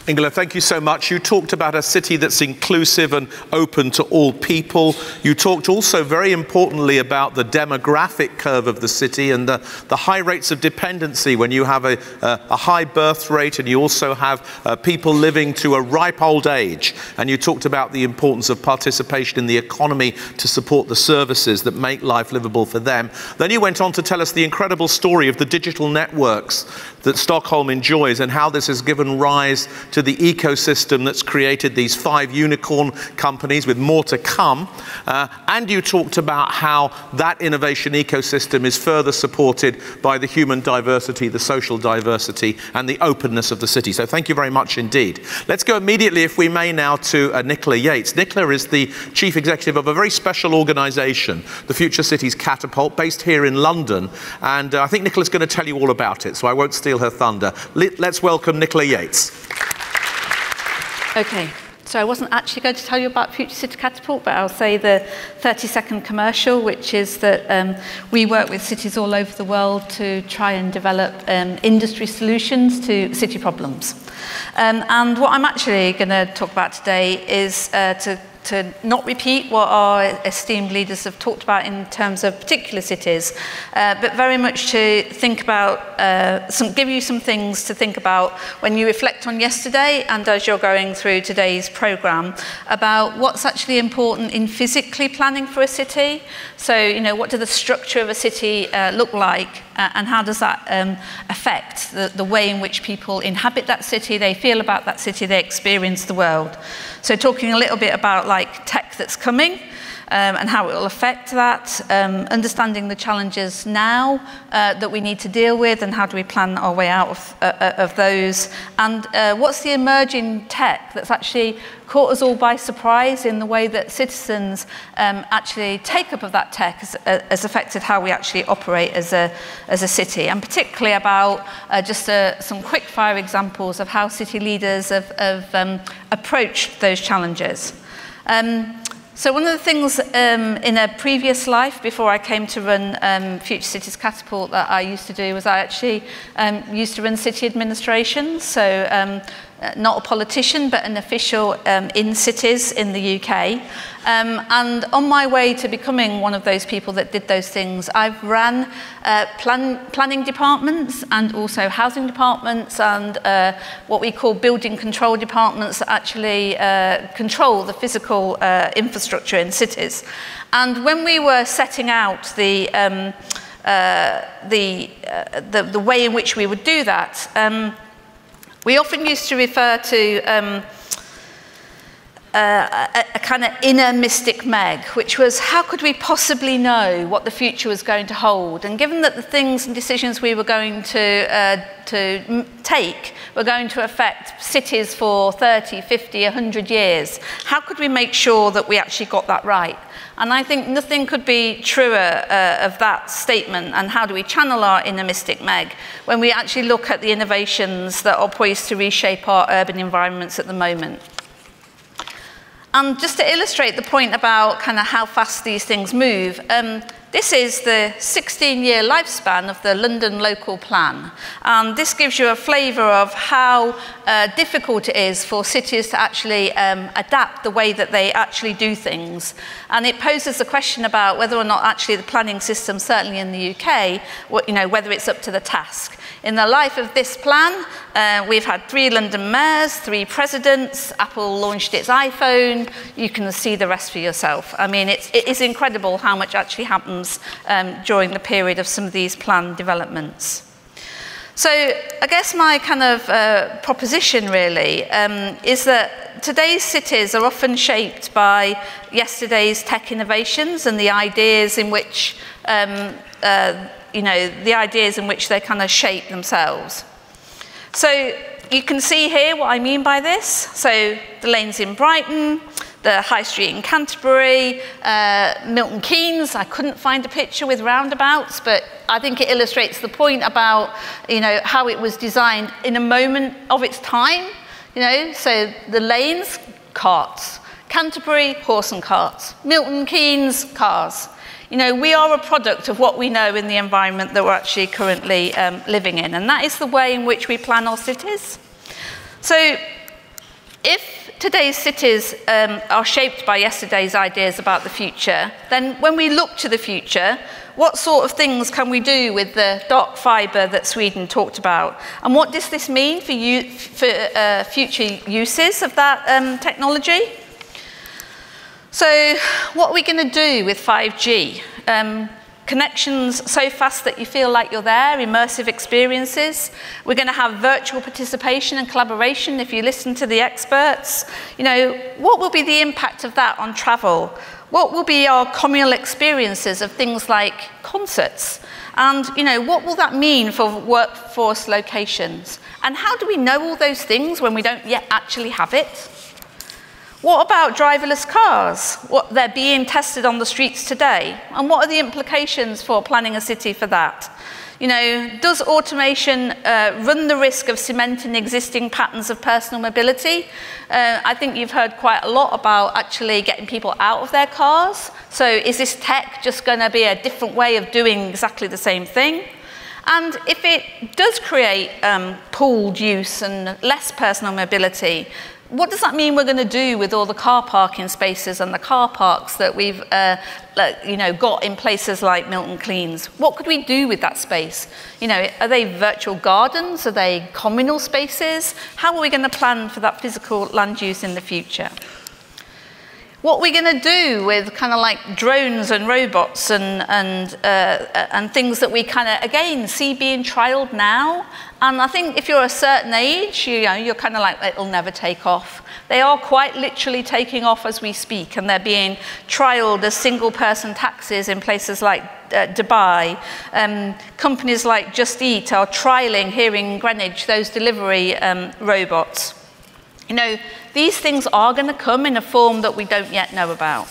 Ingela, thank you so much. You talked about a city that's inclusive and open to all people. You talked also very importantly about the demographic curve of the city and the high rates of dependency when you have a high birth rate and you also have people living to a ripe old age. And you talked about the importance of participation in the economy to support the services that make life livable for them. Then you went on to tell us the incredible story of the digital networks that Stockholm enjoys and how this has given rise to the ecosystem that's created these 5 unicorn companies with more to come. And you talked about how that innovation ecosystem is further supported by the human diversity, the social diversity, and the openness of the city. So thank you very much indeed. Let's go immediately, if we may, now to Nicola Yates. Nicola is the chief executive of a very special organisation, the Future Cities Catapult, based here in London. And I think Nicola's going to tell you all about it, so I won't steal her thunder. Let's welcome Nicola Yates. Okay, so I wasn't actually going to tell you about Future City Catapult, but I'll say the 30-second commercial, which is that we work with cities all over the world to try and develop industry solutions to city problems. And what I'm actually going to talk about today is to not repeat what our esteemed leaders have talked about in terms of particular cities, but very much to think about, give you some things to think about when you reflect on yesterday and as you're going through today's programme about what's actually important in physically planning for a city. So, you know, what does the structure of a city look like, and how does that affect the way in which people inhabit that city, they feel about that city, they experience the world. So talking a little bit about like tech that's coming and how it will affect that, understanding the challenges now that we need to deal with and how do we plan our way out of those, and what's the emerging tech that's actually caught us all by surprise in the way that citizens actually take up of that tech has affected how we actually operate as a city, and particularly about just some quick fire examples of how city leaders have approached those challenges. So one of the things in a previous life, before I came to run Future Cities Catapult, that I used to do was I actually used to run city administration. So not a politician, but an official in cities in the UK. And on my way to becoming one of those people that did those things, I've ran planning departments and also housing departments and what we call building control departments that actually control the physical infrastructure in cities. And when we were setting out the way in which we would do that, we often used to refer to a kind of inner mystic Meg, which was how could we possibly know what the future was going to hold? And given that the things and decisions we were going to take were going to affect cities for 30, 50, 100 years, how could we make sure that we actually got that right? And I think nothing could be truer of that statement, and how do we channel our inner mystic Meg when we actually look at the innovations that are poised to reshape our urban environments at the moment. And just to illustrate the point about kind of how fast these things move, this is the 16-year lifespan of the London local plan. And this gives you a flavour of how difficult it is for cities to actually adapt the way that they actually do things. And it poses a question about whether or not actually the planning system, certainly in the UK, whether it's up to the task. In the life of this plan, we've had 3 London mayors, 3 presidents, Apple launched its iPhone, you can see the rest for yourself. I mean, it is incredible how much actually happens during the period of some of these planned developments. So I guess my kind of proposition really is that today's cities are often shaped by yesterday's tech innovations and the ideas in which the ideas in which they kind of shape themselves. So you can see here what I mean by this. So the lanes in Brighton, the High Street in Canterbury, Milton Keynes. I couldn't find a picture with roundabouts, but I think it illustrates the point about, how it was designed in a moment of its time. So the lanes, carts. Canterbury, horse and carts. Milton Keynes, cars. We are a product of what we know in the environment that we're actually currently living in, and that is the way in which we plan our cities. So if today's cities are shaped by yesterday's ideas about the future, then when we look to the future, what sort of things can we do with the dark fibre that Sweden talked about? And what does this mean for future uses of that technology? So what are we going to do with 5G? Connections so fast that you feel like you're there, immersive experiences. We're going to have virtual participation and collaboration if you listen to the experts. What will be the impact of that on travel? What will be our communal experiences of things like concerts? And, what will that mean for workforce locations? And how do we know all those things when we don't yet actually have it? What about driverless cars? They're being tested on the streets today. And what are the implications for planning a city for that? Does automation run the risk of cementing existing patterns of personal mobility? I think you've heard quite a lot about actually getting people out of their cars. So is this tech just going to be a different way of doing exactly the same thing? And if it does create pooled use and less personal mobility, what does that mean we're going to do with all the car parking spaces and the car parks that we've got in places like Milton Keynes? What could we do with that space? Are they virtual gardens? Are they communal spaces? How are we going to plan for that physical land use in the future? What are we going to do with kind of like drones and robots and things that we kind of, again, see being trialled now? And I think if you're a certain age, you're kind of like, it'll never take off. They are quite literally taking off as we speak, and they're being trialled as single-person taxis in places like Dubai. Companies like Just Eat are trialling here in Greenwich those delivery robots. These things are going to come in a form that we don't yet know about.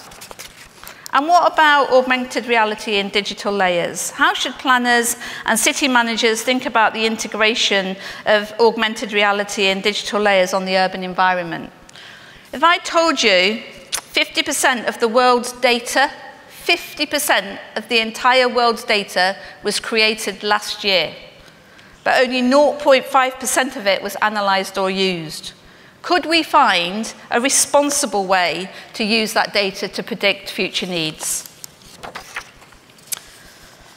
And what about augmented reality and digital layers? How should planners and city managers think about the integration of augmented reality and digital layers on the urban environment? If I told you 50% of the world's data, 50% of the entire world's data was created last year, but only 0.5% of it was analysed or used. Could we find a responsible way to use that data to predict future needs?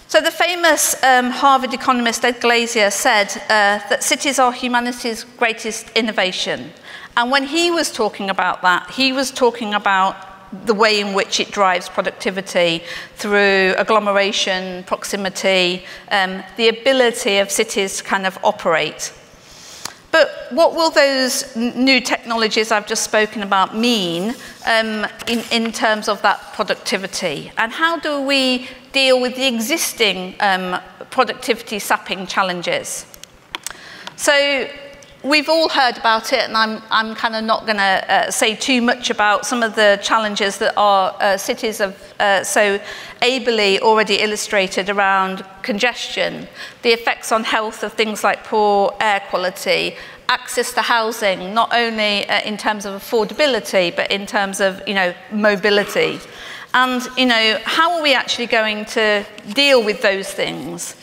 So the famous Harvard economist Ed Glaeser said that cities are humanity's greatest innovation. And when he was talking about that, he was talking about the way in which it drives productivity through agglomeration, proximity, the ability of cities to kind of operate. But what will those new technologies I've just spoken about mean in terms of that productivity? And how do we deal with the existing productivity sapping challenges? So we've all heard about it, and I'm kind of not going to say too much about some of the challenges that our cities have so ably already illustrated around congestion, the effects on health of things like poor air quality, access to housing, not only in terms of affordability, but in terms of, mobility. And, how are we actually going to deal with those things?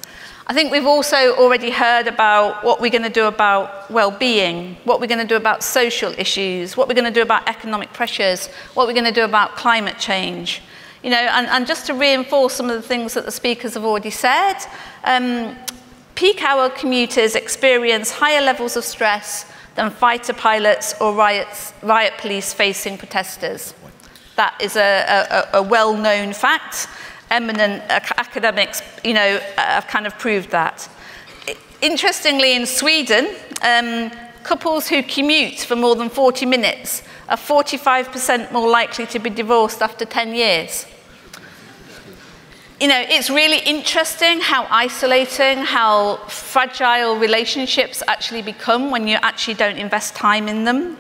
I think we've also already heard about what we're going to do about well-being, what we're going to do about social issues, what we're going to do about economic pressures, what we're going to do about climate change. And just to reinforce some of the things that the speakers have already said, peak hour commuters experience higher levels of stress than fighter pilots or riot police facing protesters. That is a well-known fact. Eminent academics, have kind of proved that. Interestingly, in Sweden, couples who commute for more than 40 minutes are 45% more likely to be divorced after 10 years. It's really interesting how isolating, how fragile relationships actually become when you actually don't invest time in them.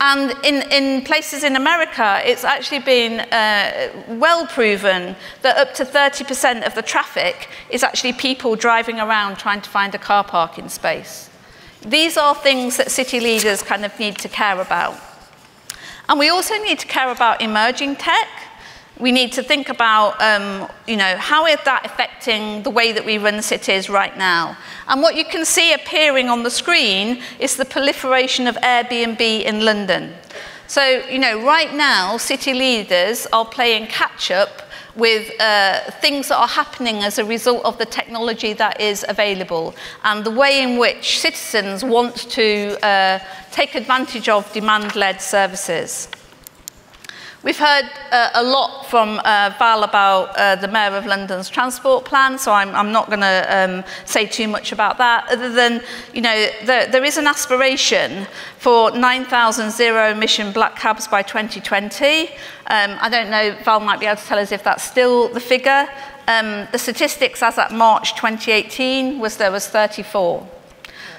And in places in America, it's actually been well proven that up to 30% of the traffic is actually people driving around trying to find a car parking space. These are things that city leaders kind of need to care about. And we also need to care about emerging tech. We need to think about, how is that affecting the way that we run cities right now? And what you can see appearing on the screen is the proliferation of Airbnb in London. So, right now, city leaders are playing catch-up with things that are happening as a result of the technology that is available and the way in which citizens want to take advantage of demand-led services. We've heard a lot from Val about the Mayor of London's transport plan, so I'm not going to say too much about that, other than, there is an aspiration for 9,000 zero-emission black cabs by 2020. I don't know, Val might be able to tell us if that's still the figure. The statistics as at March 2018 there was 34.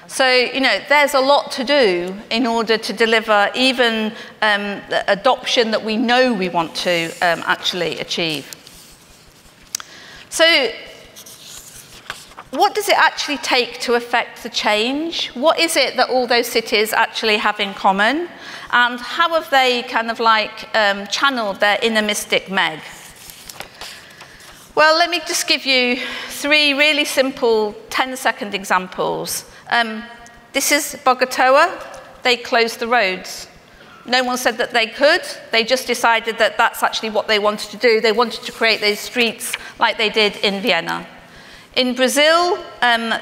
So, there's a lot to do in order to deliver even the adoption that we know we want to actually achieve. So, what does it actually take to affect the change? What is it that all those cities actually have in common? And how have they kind of channeled their inner mystic Meg? Well, let me just give you 3 really simple 10-second examples. This is Bogota. They closed the roads. No one said that they could. They just decided that that's actually what they wanted to do. They wanted to create those streets like they did in Vienna. In Brazil,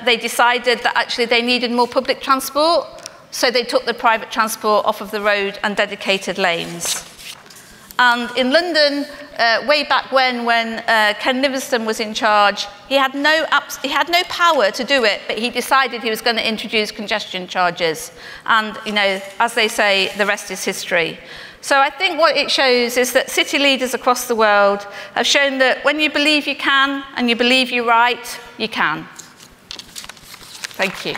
they decided that actually they needed more public transport, so they took the private transport off of the road and dedicated lanes. And in London, way back when Ken Livingstone was in charge, he had no power to do it, but he decided he was going to introduce congestion charges. And, as they say, the rest is history. So I think what it shows is that city leaders across the world have shown that when you believe you can and you believe you're right, you can. Thank you.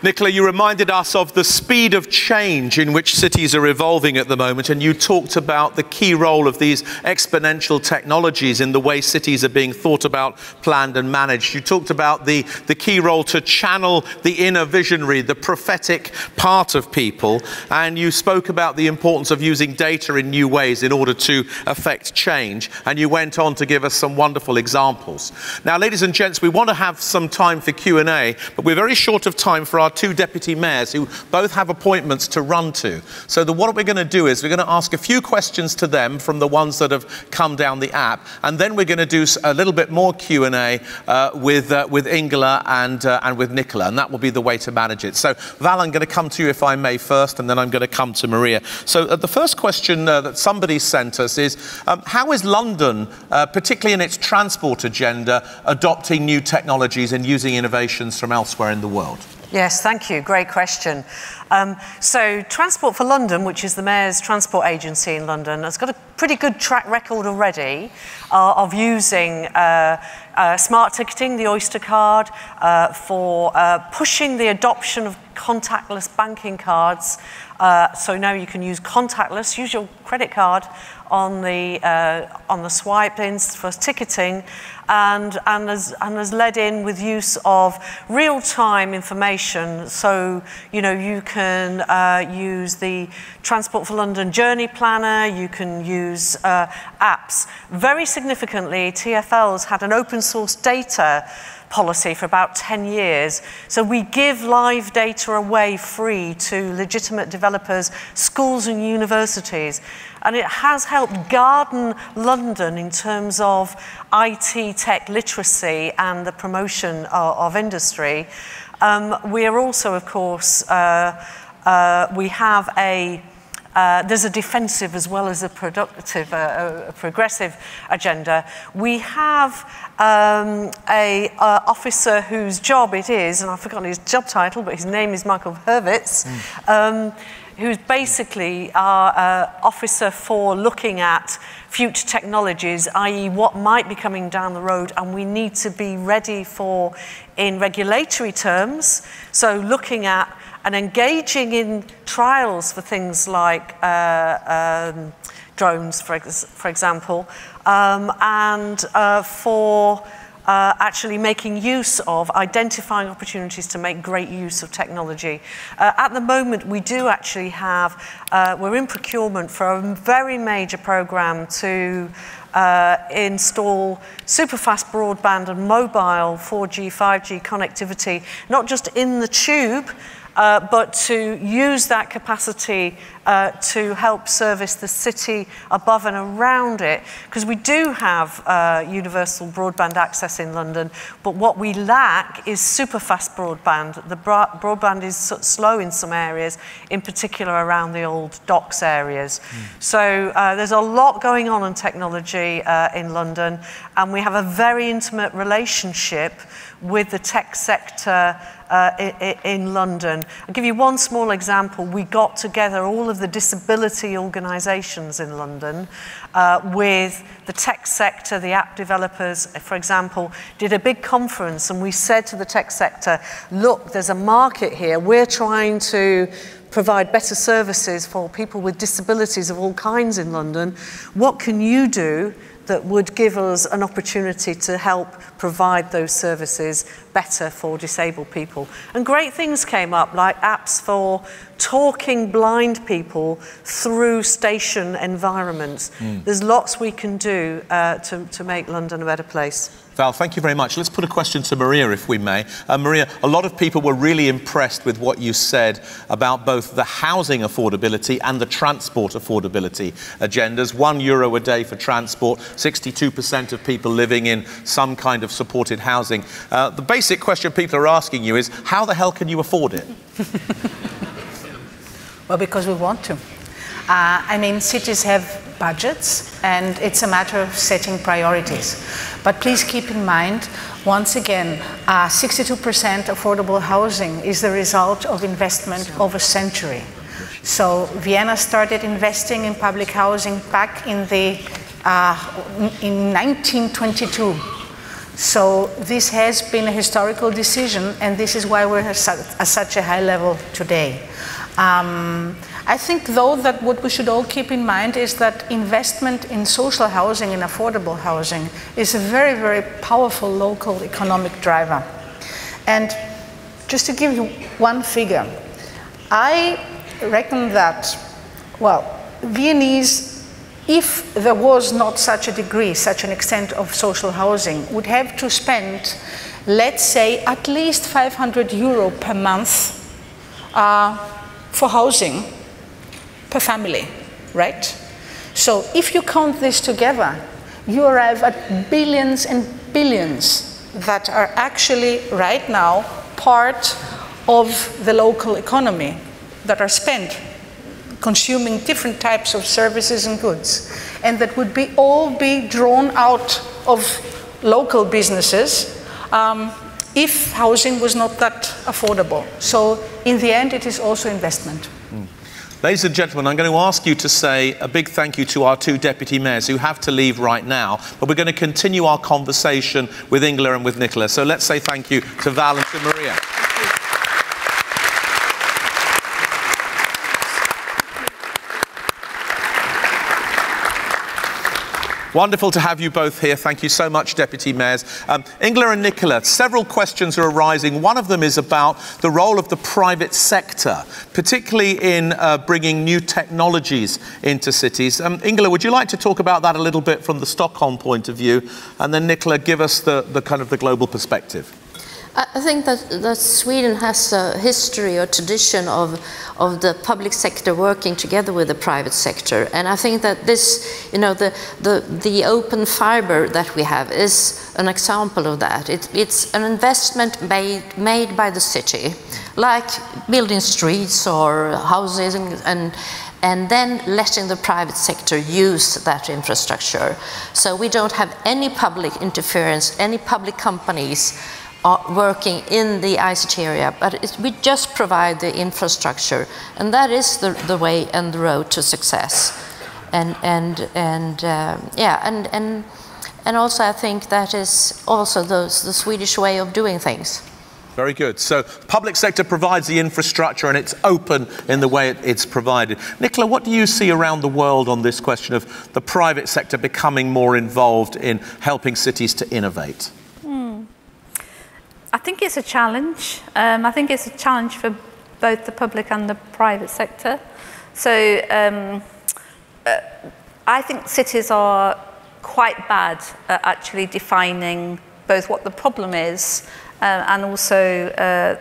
Nicola, you reminded us of the speed of change in which cities are evolving at the moment, and you talked about the key role of these exponential technologies in the way cities are being thought about, planned and managed. You talked about the key role to channel the inner visionary, the prophetic part of people, and you spoke about the importance of using data in new ways in order to affect change, and you went on to give us some wonderful examples. Now, ladies and gents, we want to have some time for Q&A, but we're very short of time for our our two deputy mayors who both have appointments to run to. So what we're going to do is we're going to ask a few questions to them from the ones that have come down the app, and then we're going to do a little bit more Q&A with Ingela and with Nicola, and that will be the way to manage it. So Val, I'm going to come to you if I may first, and then I'm going to come to Maria. So the first question that somebody sent us is, how is London, particularly in its transport agenda, adopting new technologies and using innovations from elsewhere in the world? Yes, thank you. Great question. So Transport for London, which is the Mayor's transport agency in London, has got a pretty good track record already of using smart ticketing, the Oyster card, for pushing the adoption of contactless banking cards. So now you can use contactless, use your credit card on the swipe-ins for ticketing, and has led in with use of real-time information. So, you know, you can use the Transport for London Journey Planner, you can use apps. Very significantly, TfL's had an open source data policy for about 10 years. So we give live data away free to legitimate developers, schools and universities. And it has helped garden London in terms of IT tech literacy and the promotion of industry. We are also, of course, we have there's a defensive as well as a productive, progressive agenda. We have a officer whose job it is, and I've forgotten his job title, but his name is Michael Hurwitz, who's basically our officer for looking at future technologies, i.e. what might be coming down the road, and we need to be ready for in regulatory terms. So looking at and engaging in trials for things like drones, for example, and for actually making use of, identifying opportunities to make great use of technology. At the moment, we do actually have, we're in procurement for a very major program to install super-fast broadband and mobile 4G, 5G connectivity, not just in the tube, but to use that capacity to help service the city above and around it, because we do have universal broadband access in London, but what we lack is super fast broadband. The broadband is slow in some areas, in particular around the old docks areas. So there's a lot going on in technology in London, and we have a very intimate relationship with the tech sector in London. I'll give you one small example. We got together all of the disability organisations in London with the tech sector, the app developers, for example, did a big conference, and we said to the tech sector, look, there's a market here. We're trying to provide better services for people with disabilities of all kinds in London. What can you do that would give us an opportunity to help provide those services better for disabled people? And great things came up, like apps for talking blind people through station environments. There's lots we can do to make London a better place. Val, thank you very much. Let's put a question to Maria, if we may. Maria, a lot of people were really impressed with what you said about both the housing affordability and the transport affordability agendas. €1 a day for transport, 62% of people living in some kind of supported housing. The basic question people are asking you is, how the hell can you afford it? Well, because we want to. I mean, cities have budgets, and it's a matter of setting priorities. But please keep in mind, once again, 62% affordable housing is the result of investment over a century. So Vienna started investing in public housing back in 1922. So this has been a historical decision, and this is why we're at such a high level today. I think, though, that what we should all keep in mind is that investment in social housing and affordable housing is a very, very powerful local economic driver. And just to give you one figure, I reckon that, well, Viennese, if there was not such a degree, such an extent of social housing, would have to spend, let's say, at least €500 per month for housing per family, right? So if you count this together, you arrive at billions and billions that are actually right now part of the local economy, that are spent consuming different types of services and goods, and that would all be drawn out of local businesses if housing was not that affordable. So in the end, it is also investment. Ladies and gentlemen, I'm going to ask you to say a big thank you to our two deputy mayors who have to leave right now, but we're going to continue our conversation with Ingela and with Nicola. So let's say thank you to Val and to Maria. Wonderful to have you both here. Thank you so much, Deputy Mayors. Ingela and Nicola, several questions are arising. One of them is about the role of the private sector, particularly in bringing new technologies into cities. Ingela, would you like to talk about that a little bit from the Stockholm point of view? And then Nicola, give us the kind of the global perspective. I think that Sweden has a history or tradition of the public sector working together with the private sector, and I think that this, you know, the open fiber that we have is an example of that. It's an investment made by the city, like building streets or houses, and then letting the private sector use that infrastructure. So we don't have any public interference, any public companies are working in the ICT area, but we just provide the infrastructure, and that is the way and the road to success. And also I think that is also the Swedish way of doing things. Very good. So public sector provides the infrastructure and it's open in the way it's provided. Nicola, what do you see around the world on this question of the private sector becoming more involved in helping cities to innovate? I think it's a challenge. I think it's a challenge for both the public and the private sector. So I think cities are quite bad at actually defining both what the problem is and also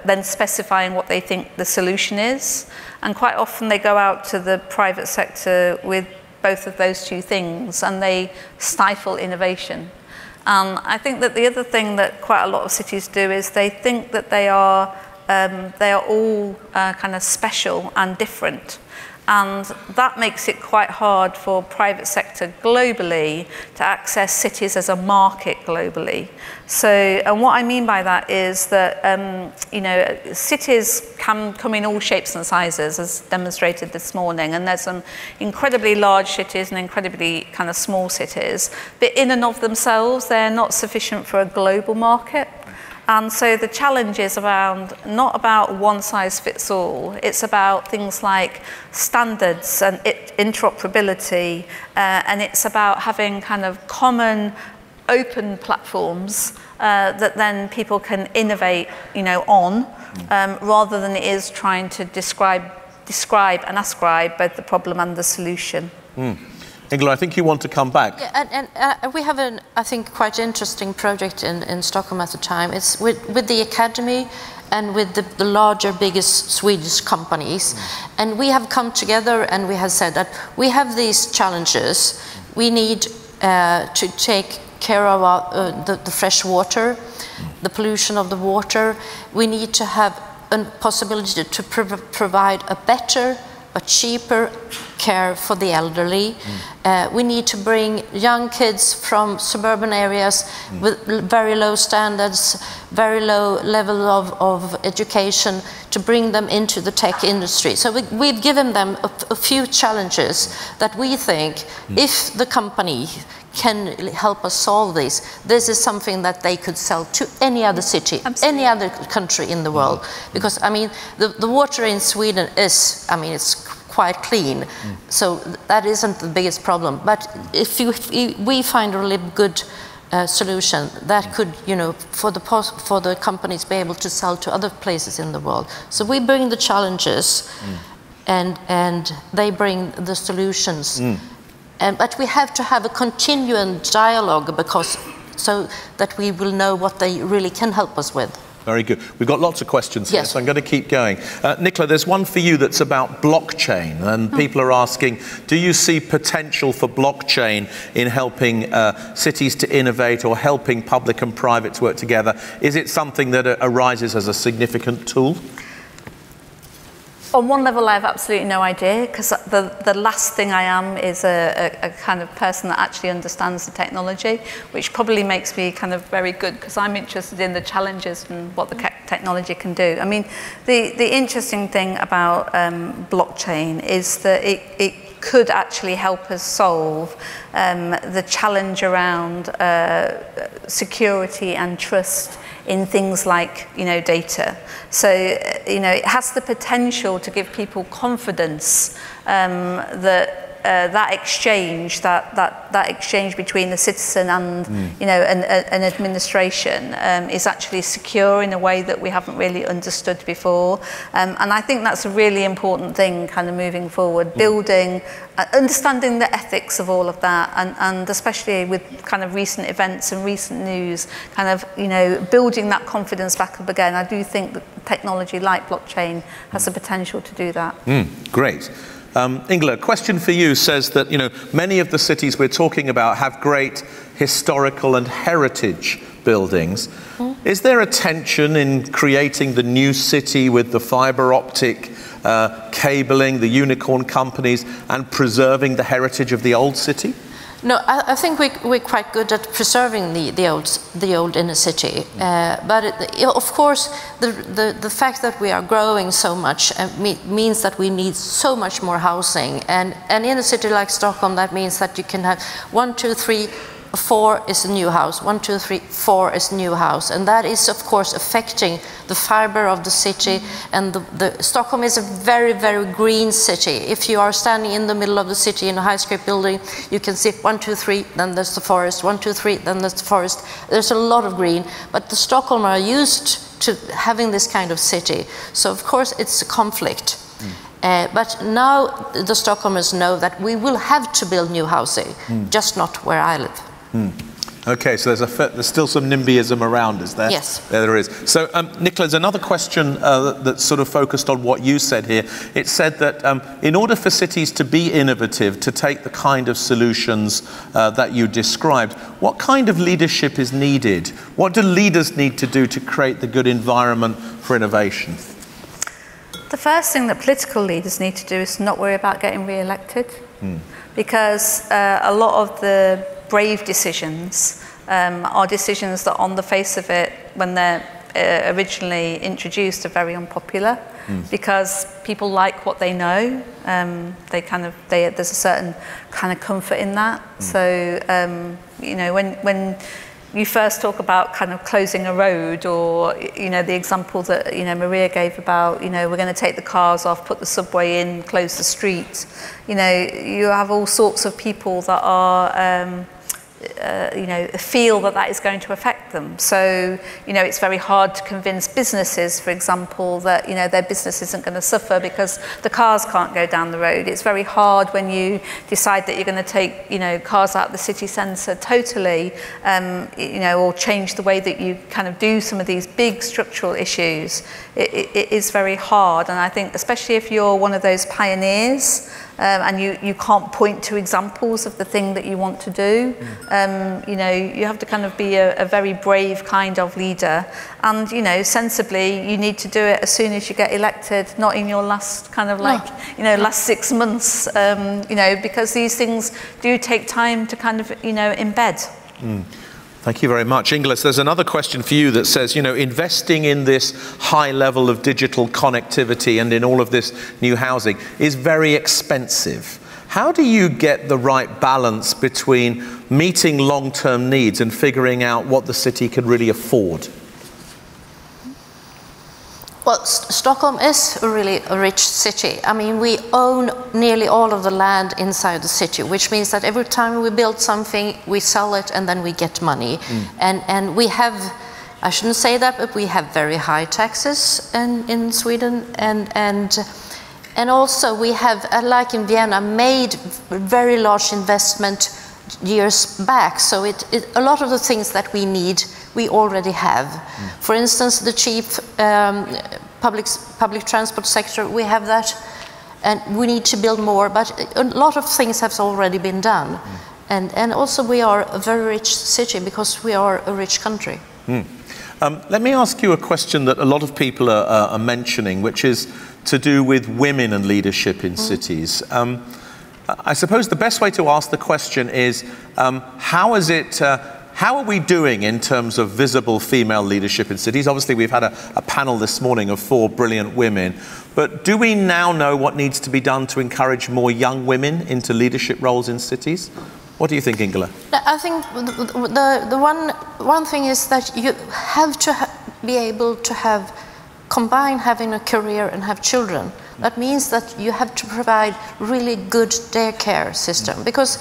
then specifying what they think the solution is. And quite often they go out to the private sector with both of those two things, and they stifle innovation. I think that the other thing that quite a lot of cities do is they think that they are all kind of special and different. And that makes it quite hard for private sector globally to access cities as a market globally. So, and what I mean by that is that, you know, cities can come in all shapes and sizes, as demonstrated this morning, and there's some incredibly large cities and incredibly kind of small cities, but in and of themselves, they're not sufficient for a global market. And so the challenge is around, not about one size fits all, it's about things like standards and interoperability, and it's about having kind of common open platforms that then people can innovate, you know, on, rather than it is trying to describe and ascribe both the problem and the solution. Ingela, I think you want to come back. Yeah, and we have I think, quite interesting project in Stockholm at the time. It's with the academy and with the larger, biggest Swedish companies. And we have come together and we have said that we have these challenges. We need to take care of the fresh water, the pollution of the water. We need to have a possibility to provide a better, a cheaper care for the elderly. We need to bring young kids from suburban areas with very low standards, very low level of education, to bring them into the tech industry. So we've given them a few challenges that we think, if the company can help us solve this is something that they could sell to any other city, any other country in the world. Because, I mean, the water in Sweden is, I mean, it's quite clean, so that isn't the biggest problem. But if we find a really good solution that could, you know, for the companies be able to sell to other places in the world. So we bring the challenges, and they bring the solutions. But we have to have a continuing dialogue, because so that we will know what they really can help us with. Very good. We've got lots of questions here, so I'm going to keep going. Nicola, there's one for you that's about blockchain, and people are asking, do you see potential for blockchain in helping cities to innovate or helping public and private to work together? Is it something that arises as a significant tool? On one level, I have absolutely no idea, because the last thing I am is a kind of person that actually understands the technology, which probably makes me kind of very good, because I'm interested in the challenges and what the technology can do. I mean, the interesting thing about blockchain is that it could actually help us solve the challenge around security and trust in things like, data. So, it has the potential to give people confidence that that exchange between the citizen and an administration is actually secure in a way that we haven't really understood before, and I think that's a really important thing kind of moving forward, building, understanding the ethics of all of that, and especially with kind of recent events and recent news, kind of building that confidence back up again. I do think that technology like blockchain has the potential to do that. Great. Ingela, a question for you says that, many of the cities we're talking about have great historical and heritage buildings. Is there a tension in creating the new city with the fibre optic cabling, the unicorn companies, and preserving the heritage of the old city? No, I think we're quite good at preserving the old inner city, but of course the fact that we are growing so much means that we need so much more housing, and in a city like Stockholm, that means that you can have 1, 2, 3, 4 is a new house, 1, 2, 3, 4 is a new house, and that is of course affecting the fibre of the city. And the Stockholm is a very, very green city. If you are standing in the middle of the city in a high street building, you can see 1, 2, 3, then there's the forest, 1, 2, 3, then there's the forest. There's a lot of green, but the Stockholm are used to having this kind of city, so of course it's a conflict. But now the Stockholmers know that we will have to build new housing, just not where I live. Okay, so there's still some NIMBYism around, is there? Yes. There is. So, Nicola, there's another question that's sort of focused on what you said here. It said that in order for cities to be innovative, to take the kind of solutions that you described, what kind of leadership is needed? What do leaders need to do to create the good environment for innovation? The first thing that political leaders need to do is not worry about getting re-elected, because a lot of the brave decisions are decisions that on the face of it, when they're originally introduced, are very unpopular, because people like what they know. There's a certain kind of comfort in that. So when you first talk about kind of closing a road, or the example that Maria gave about we're going to take the cars off, put the subway in, close the street. You have all sorts of people that are feel that is going to affect them. So it's very hard to convince businesses, for example, that their business isn't going to suffer because the cars can't go down the road. It's very hard when you decide that you're going to take cars out of the city centre totally, or change the way that you kind of do some of these big structural issues. It is very hard, and I think especially if you're one of those pioneers, and you can't point to examples of the thing that you want to do. You have to kind of be a very brave kind of leader, and sensibly you need to do it as soon as you get elected, not in your last kind of last 6 months, because these things do take time to kind of embed. Thank you very much. Ingela, there's another question for you that says, investing in this high level of digital connectivity and in all of this new housing is very expensive. How do you get the right balance between meeting long-term needs and figuring out what the city can really afford? Well, Stockholm is a really rich city. I mean, we own nearly all of the land inside the city, which means that every time we build something, we sell it and then we get money. And we have, I shouldn't say that, but we have very high taxes in Sweden. And also we have, like in Vienna, made very large investment years back. So a lot of the things that we need, we already have. For instance, the cheap public transport sector, we have that, and we need to build more, but a lot of things have already been done. And also we are a very rich city because we are a rich country. Let me ask you a question that a lot of people are mentioning, which is to do with women and leadership in cities. I suppose the best way to ask the question is, how are we doing in terms of visible female leadership in cities? Obviously, we've had a panel this morning of 4 brilliant women, but do we now know what needs to be done to encourage more young women into leadership roles in cities? What do you think, Ingela? I think the one thing is that you have to be able to combine having a career and have children. That means that you have to provide really good daycare system. Because,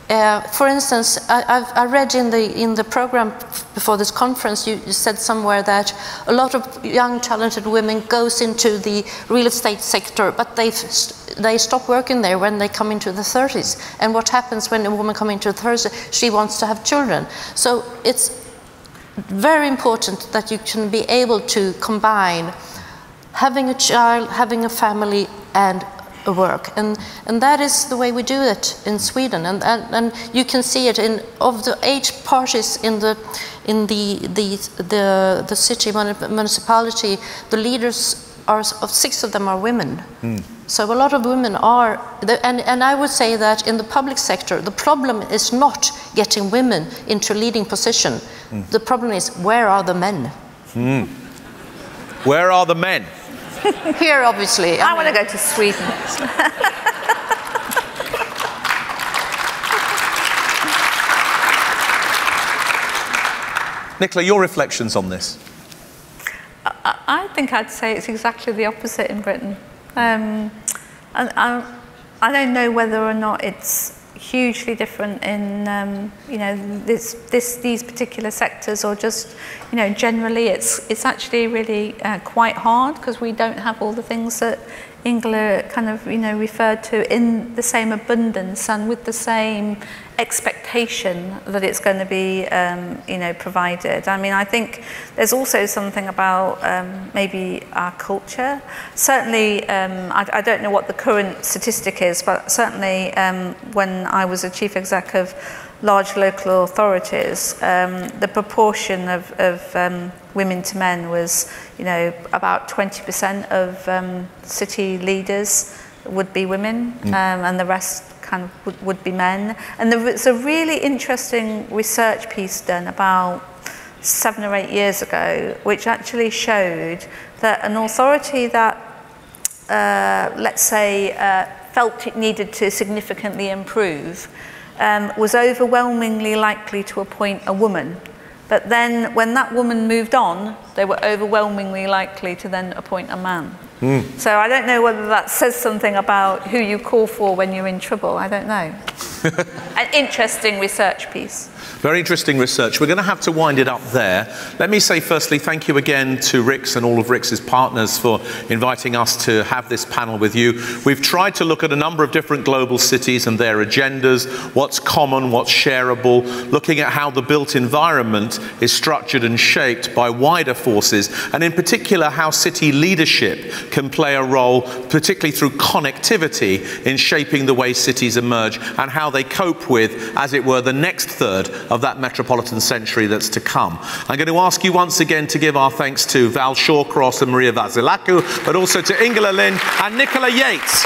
for instance, I read in the program before this conference, you said somewhere that a lot of young talented women goes into the real estate sector, but they stop working there when they come into the 30s. And what happens when a woman comes into the 30s? She wants to have children. So it's very important that you can be able to combine having a child, having a family, and a work, and that is the way we do it in Sweden, and you can see it in of the 8 parties in the city municipality. The leaders of 6 of them are women. So a lot of women are, and I would say that in the public sector, the problem is not getting women into leading position. The problem is, where are the men? Where are the men? Here, obviously. I want to go to Sweden. Nicola, your reflections on this? I think I'd say it's exactly the opposite in Britain. And I don't know whether or not it's hugely different in you know, these particular sectors, or just, you know, generally it's actually really quite hard, because we don't have all the things that Ingela kind of, you know, referred to in the same abundance and with the same expectation that it's going to be, you know, provided. I mean, I think there's also something about maybe our culture. Certainly, I don't know what the current statistic is, but certainly when I was a chief exec of large local authorities, the proportion of women to men was, you know, about 20% of city leaders would be women, and the rest kind of would be men. And there was a really interesting research piece done about 7 or 8 years ago, which actually showed that an authority that, let's say, felt it needed to significantly improve, was overwhelmingly likely to appoint a woman. But then when that woman moved on, they were overwhelmingly likely to then appoint a man. So I don't know whether that says something about who you call for when you're in trouble. I don't know. An interesting research piece. Very interesting research. We're going to have to wind it up there. Let me say firstly, thank you again to RICS and all of RICS's partners for inviting us to have this panel with you. We've tried to look at a number of different global cities and their agendas, what's common, what's shareable, looking at how the built environment is structured and shaped by wider forces, and in particular how city leadership can play a role, particularly through connectivity, in shaping the way cities emerge and how they cope with, as it were, the next third of that metropolitan century that's to come. I'm going to ask you once again to give our thanks to Val Shawcross and Maria Vasilescu, but also to Ingela Lind and Nicola Yates.